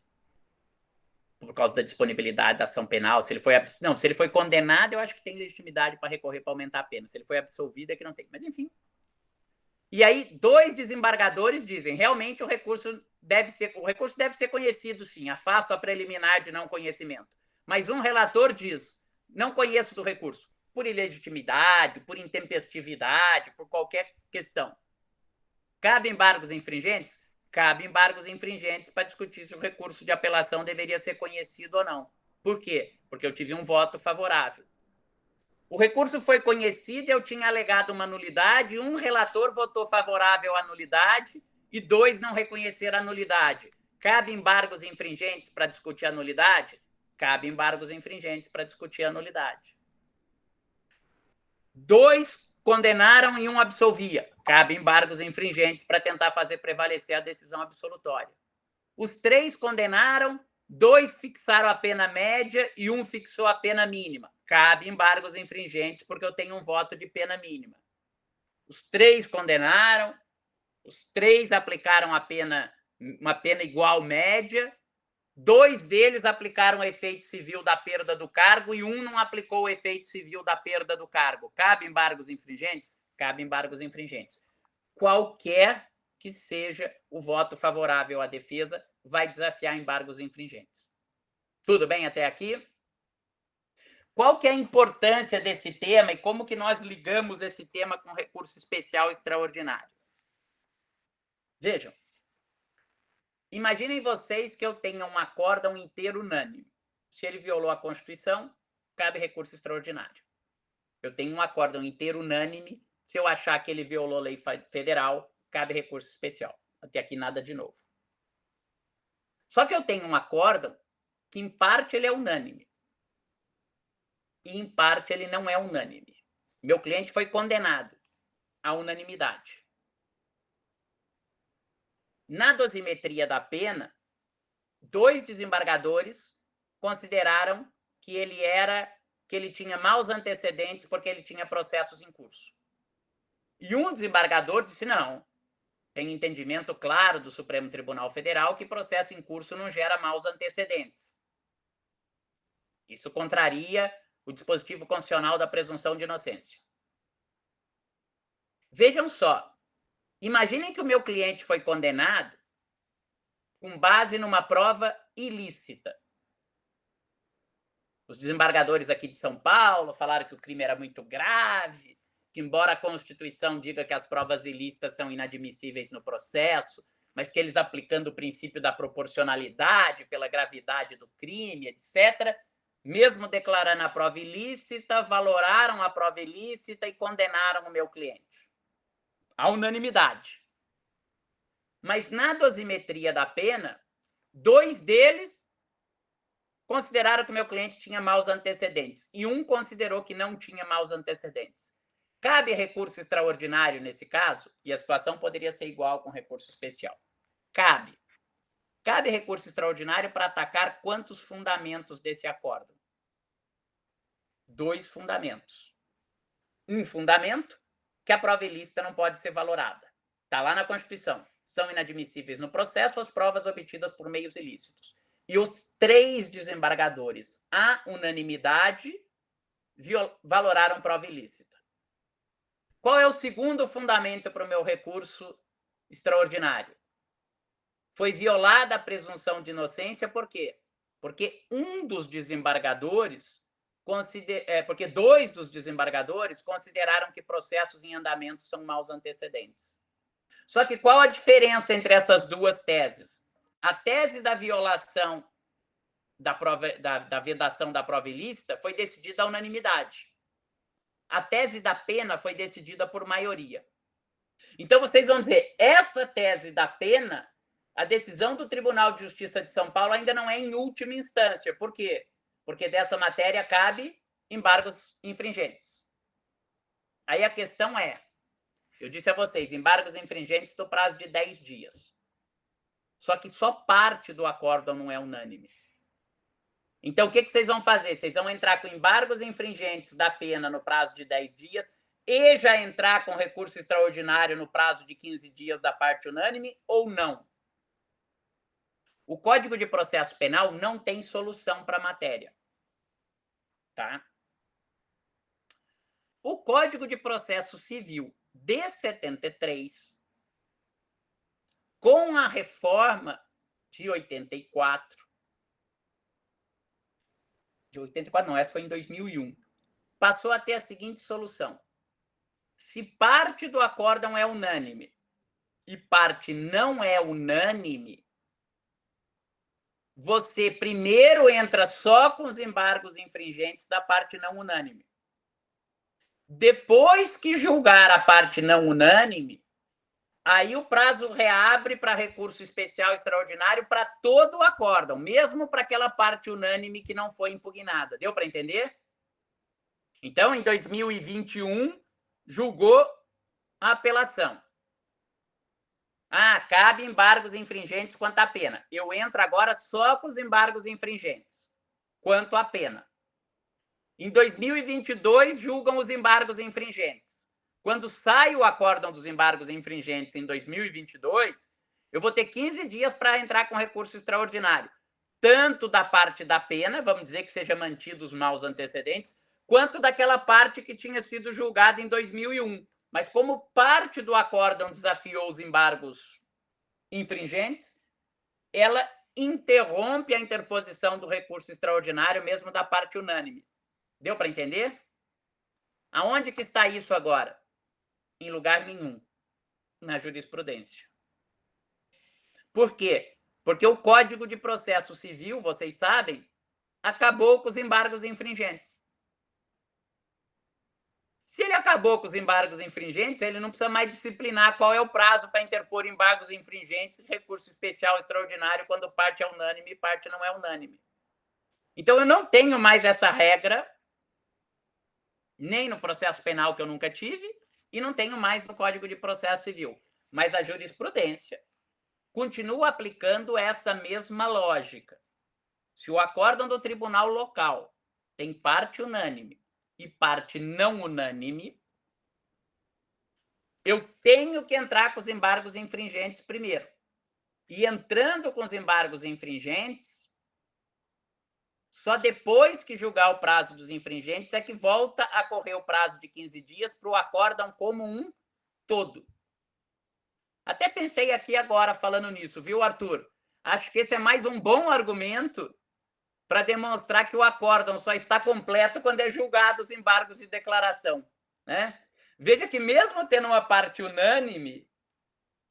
Por causa da disponibilidade da ação penal, se ele foi condenado, eu acho que tem legitimidade para recorrer para aumentar a pena. Se ele foi absolvido, é que não tem. Mas, enfim. E aí, 2 desembargadores dizem, realmente o recurso deve ser conhecido, sim, afasta a preliminar de não conhecimento. Mas um relator diz, não conheço do recurso, por ilegitimidade, por intempestividade, por qualquer questão. Cabe embargos infringentes? Cabe embargos infringentes para discutir se o recurso de apelação deveria ser conhecido ou não. Por quê? Porque eu tive um voto favorável. O recurso foi conhecido e eu tinha alegado uma nulidade, um relator votou favorável à nulidade e 2 não reconheceram a nulidade. Cabe embargos infringentes para discutir a nulidade? Cabe embargos infringentes para discutir a nulidade. 2 condenaram e 1 absolvia. Cabe embargos infringentes para tentar fazer prevalecer a decisão absolutória. Os 3 condenaram, 2 fixaram a pena média e 1 fixou a pena mínima. Cabe embargos infringentes porque eu tenho um voto de pena mínima. Os 3 condenaram, os 3 aplicaram uma pena igual média, 2 deles aplicaram o efeito civil da perda do cargo e 1 não aplicou o efeito civil da perda do cargo. Cabe embargos infringentes? Cabe embargos infringentes. Qualquer que seja o voto favorável à defesa vai desafiar embargos infringentes. Tudo bem até aqui? Qual que é a importância desse tema e como que nós ligamos esse tema com recurso especial extraordinário? Vejam, imaginem vocês que eu tenha um acórdão inteiro unânime. Se ele violou a Constituição, cabe recurso extraordinário. Eu tenho um acórdão inteiro unânime. Se eu achar que ele violou a lei federal, cabe recurso especial. Até aqui nada de novo. Só que eu tenho um acórdão que, em parte, ele é unânime. E, em parte, ele não é unânime. Meu cliente foi condenado à unanimidade. Na dosimetria da pena, 2 desembargadores consideraram que ele tinha maus antecedentes porque ele tinha processos em curso. E um desembargador disse, não, tem entendimento claro do Supremo Tribunal Federal que processo em curso não gera maus antecedentes. Isso contraria o dispositivo constitucional da presunção de inocência. Vejam só, imaginem que o meu cliente foi condenado com base numa prova ilícita. Os desembargadores aqui de São Paulo falaram que o crime era muito grave, que embora a Constituição diga que as provas ilícitas são inadmissíveis no processo, mas que eles, aplicando o princípio da proporcionalidade pela gravidade do crime, etc., mesmo declarando a prova ilícita, valoraram a prova ilícita e condenaram o meu cliente. À unanimidade. Mas na dosimetria da pena, 2 deles consideraram que o meu cliente tinha maus antecedentes e um considerou que não tinha maus antecedentes. Cabe recurso extraordinário nesse caso? E a situação poderia ser igual com recurso especial. Cabe. Cabe recurso extraordinário para atacar quantos fundamentos desse acórdão? 2 fundamentos. Um fundamento, que a prova ilícita não pode ser valorada. Está lá na Constituição. São inadmissíveis no processo as provas obtidas por meios ilícitos. E os 3 desembargadores, à unanimidade, valoraram prova ilícita. Qual é o segundo fundamento para o meu recurso extraordinário? Foi violada a presunção de inocência, por quê? Porque um dos desembargadores, porque 2 dos desembargadores consideraram que processos em andamento são maus antecedentes. Só que qual a diferença entre essas 2 teses? A tese da violação da vedação da prova ilícita foi decidida à unanimidade. A tese da pena foi decidida por maioria. Então, vocês vão dizer, essa tese da pena, a decisão do Tribunal de Justiça de São Paulo ainda não é em última instância. Por quê? Porque dessa matéria cabe embargos infringentes. Aí a questão é, eu disse a vocês, embargos infringentes do prazo de 10 dias. Só que só parte do acórdão não é unânime. Então, o que vocês vão fazer? Vocês vão entrar com embargos infringentes da pena no prazo de 10 dias e já entrar com recurso extraordinário no prazo de 15 dias da parte unânime ou não? O Código de Processo Penal não tem solução para a matéria. Tá? O Código de Processo Civil de 73, com a reforma de 84, não, essa foi em 2001, passou a ter a seguinte solução. Se parte do acórdão é unânime e parte não é unânime, você primeiro entra só com os embargos infringentes da parte não unânime. Depois que julgar a parte não unânime, aí o prazo reabre para recurso especial extraordinário para todo o acórdão, mesmo para aquela parte unânime que não foi impugnada. Deu para entender? Então, em 2021, julgou a apelação. Cabe embargos infringentes quanto à pena. Eu entro agora só com os embargos infringentes, quanto à pena. Em 2022, julgam os embargos infringentes. Quando sai o acórdão dos embargos infringentes em 2022, eu vou ter 15 dias para entrar com recurso extraordinário, tanto da parte da pena, vamos dizer que seja mantido os maus antecedentes, quanto daquela parte que tinha sido julgada em 2001. Mas como parte do acórdão desafiou os embargos infringentes, ela interrompe a interposição do recurso extraordinário, mesmo da parte unânime. Deu para entender? Aonde que está isso agora? Em lugar nenhum, na jurisprudência. Por quê? Porque o Código de Processo Civil, vocês sabem, acabou com os embargos infringentes. Se ele acabou com os embargos infringentes, ele não precisa mais disciplinar qual é o prazo para interpor embargos infringentes e recurso especial extraordinário quando parte é unânime e parte não é unânime. Então, eu não tenho mais essa regra, nem no processo penal, que eu nunca tive, e não tenho mais no Código de Processo Civil. Mas a jurisprudência continua aplicando essa mesma lógica. Se o acórdão do tribunal local tem parte unânime e parte não unânime, eu tenho que entrar com os embargos infringentes primeiro. E entrando com os embargos infringentes, só depois que julgar o prazo dos infringentes é que volta a correr o prazo de 15 dias para o acórdão como um todo. Até pensei aqui agora falando nisso, viu, Arthur? Acho que esse é mais um bom argumento para demonstrar que o acórdão só está completo quando é julgado os embargos de declaração, né? Veja que mesmo tendo uma parte unânime,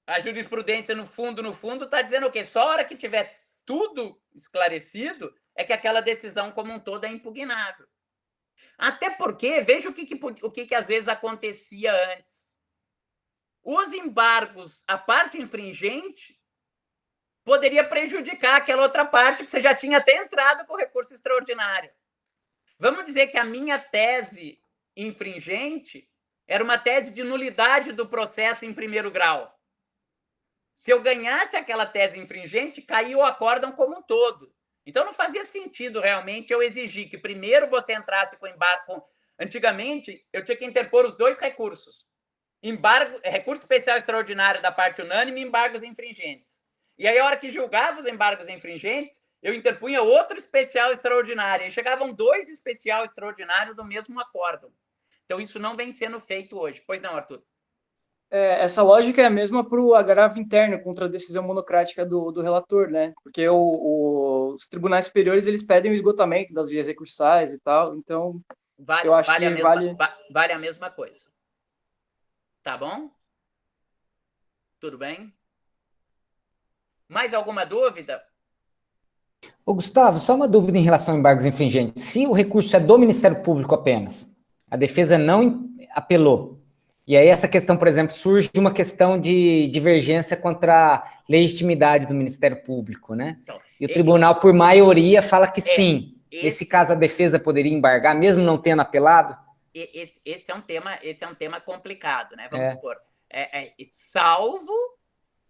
a jurisprudência, no fundo, está dizendo o quê? Só a hora que tiver tudo esclarecido é que aquela decisão como um todo é impugnável. Até porque, veja o que às vezes acontecia antes. Os embargos, a parte infringente, poderia prejudicar aquela outra parte que você já tinha até entrado com recurso extraordinário. Vamos dizer que a minha tese infringente era uma tese de nulidade do processo em primeiro grau. Se eu ganhasse aquela tese infringente, caía o acórdão como um todo. Então, não fazia sentido, realmente, eu exigir que primeiro você entrasse com embargo. Antigamente, eu tinha que interpor os dois recursos. Recurso especial extraordinário da parte unânime e embargos infringentes. E aí, a hora que julgava os embargos infringentes, eu interpunha outro especial extraordinário. E chegavam dois especial extraordinários do mesmo acórdão. Então, isso não vem sendo feito hoje. Pois não, Arthur? Essa lógica é a mesma para o agravo interno contra a decisão monocrática do relator, né? Porque os tribunais superiores, eles pedem o esgotamento das vias recursais e tal, então eu acho que vale a mesma coisa. Tá bom? Tudo bem? Mais alguma dúvida? Ô, Gustavo, só uma dúvida em relação a embargos infringentes. Se o recurso é do Ministério Público apenas, a defesa não apelou, e aí essa questão, por exemplo, surge uma questão de divergência contra a legitimidade do Ministério Público, né? Então, e o tribunal, por maioria, fala que sim. Nesse caso, a defesa poderia embargar, mesmo não tendo apelado? Esse é um tema complicado, né? Vamos supor. Salvo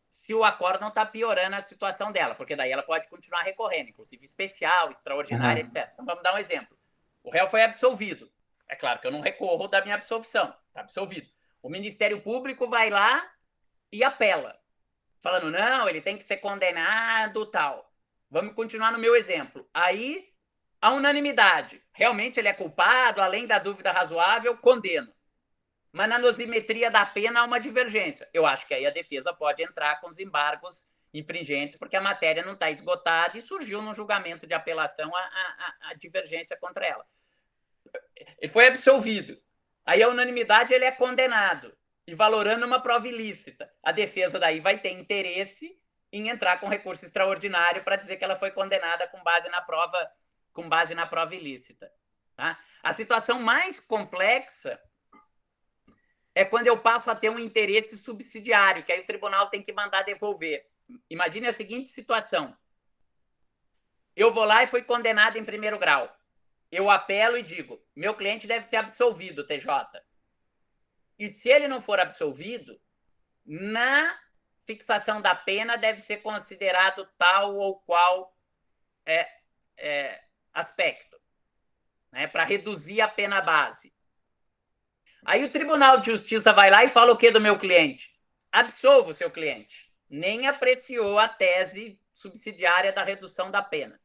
se o acórdão está piorando a situação dela, porque daí ela pode continuar recorrendo, inclusive especial, extraordinária, etc. Então, vamos dar um exemplo. O réu foi absolvido. É claro que eu não recorro da minha absolvição. Está absolvido. O Ministério Público vai lá e apela, falando, não, ele tem que ser condenado, tal. Vamos continuar no meu exemplo. Aí, a unanimidade. Realmente ele é culpado, além da dúvida razoável, condeno. Mas na dosimetria da pena há uma divergência. Eu acho que aí a defesa pode entrar com os embargos infringentes, porque a matéria não está esgotada e surgiu no julgamento de apelação a divergência contra ela. Ele foi absolvido. Aí a unanimidade ele é condenado. E valorando uma prova ilícita. A defesa daí vai ter interesse em entrar com recurso extraordinário para dizer que ela foi condenada com base na prova ilícita. Tá? A situação mais complexa é quando eu passo a ter um interesse subsidiário, que aí o tribunal tem que mandar devolver. Imagine a seguinte situação. Eu vou lá e fui condenado em primeiro grau. Eu apelo e digo, meu cliente deve ser absolvido, TJ. E se ele não for absolvido, na fixação da pena deve ser considerado tal ou qual aspecto, né, para reduzir a pena base. Aí o Tribunal de Justiça vai lá e fala o que do meu cliente? Absolva o seu cliente. Nem apreciou a tese subsidiária da redução da pena.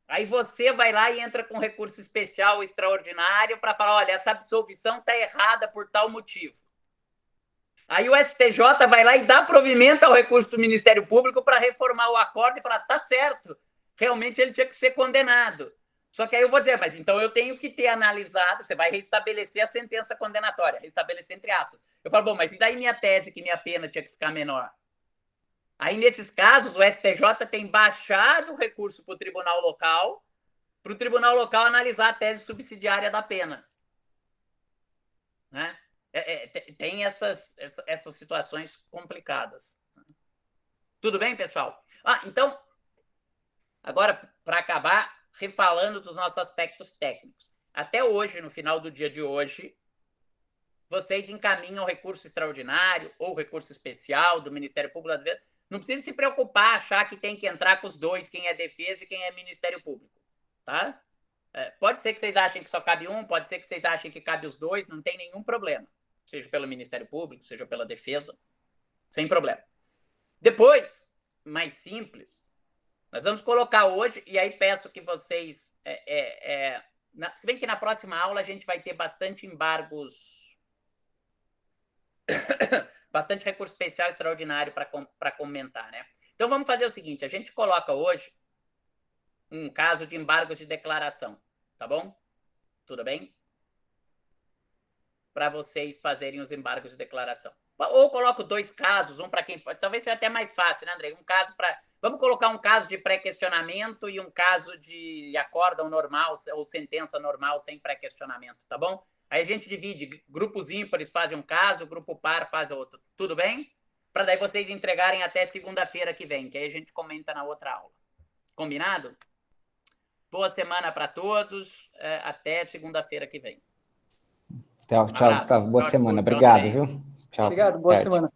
Aí você vai lá e entra com recurso especial ou extraordinário para falar, olha, essa absolvição está errada por tal motivo. Aí o STJ vai lá e dá provimento ao recurso do Ministério Público para reformar o acordo e falar, tá certo, realmente ele tinha que ser condenado. Só que aí eu vou dizer, mas então eu tenho que ter analisado, você vai restabelecer a sentença condenatória, restabelecer entre aspas. Eu falo, bom, mas e daí minha tese que minha pena tinha que ficar menor? Aí, nesses casos, o STJ tem baixado o recurso para o tribunal local analisar a tese subsidiária da pena. Né? Tem essas situações complicadas. Tudo bem, pessoal? Então, agora, para acabar, refalando dos nossos aspectos técnicos. Até hoje, no final do dia de hoje, vocês encaminham recurso extraordinário ou recurso especial do Ministério Público, às vezes, Não precisa se preocupar, achar que tem que entrar com os dois, quem é defesa e quem é Ministério Público, tá? Pode ser que vocês achem que só cabe um, pode ser que vocês achem que cabe os dois, não tem nenhum problema. Seja pelo Ministério Público, seja pela defesa, sem problema. Depois, mais simples, nós vamos colocar hoje, e aí peço que vocês... se bem que na próxima aula a gente vai ter bastante embargos, bastante recurso especial extraordinário para comentar, né? Então vamos fazer o seguinte, a gente coloca hoje um caso de embargos de declaração, tá bom? Tudo bem? Para vocês fazerem os embargos de declaração. Ou coloco dois casos, um para quem for, talvez seja até mais fácil, né, André? Um caso para... Vamos colocar um caso de pré-questionamento e um caso de acórdão normal ou sentença normal sem pré-questionamento, tá bom? Aí a gente divide, grupos ímpares fazem um caso, grupo par faz outro. Tudo bem? Para daí vocês entregarem até segunda-feira que vem, que aí a gente comenta na outra aula. Combinado? Boa semana para todos. Até segunda-feira que vem. Tchau, Gustavo. Boa semana. Obrigado, viu? Tchau. Obrigado, boa semana.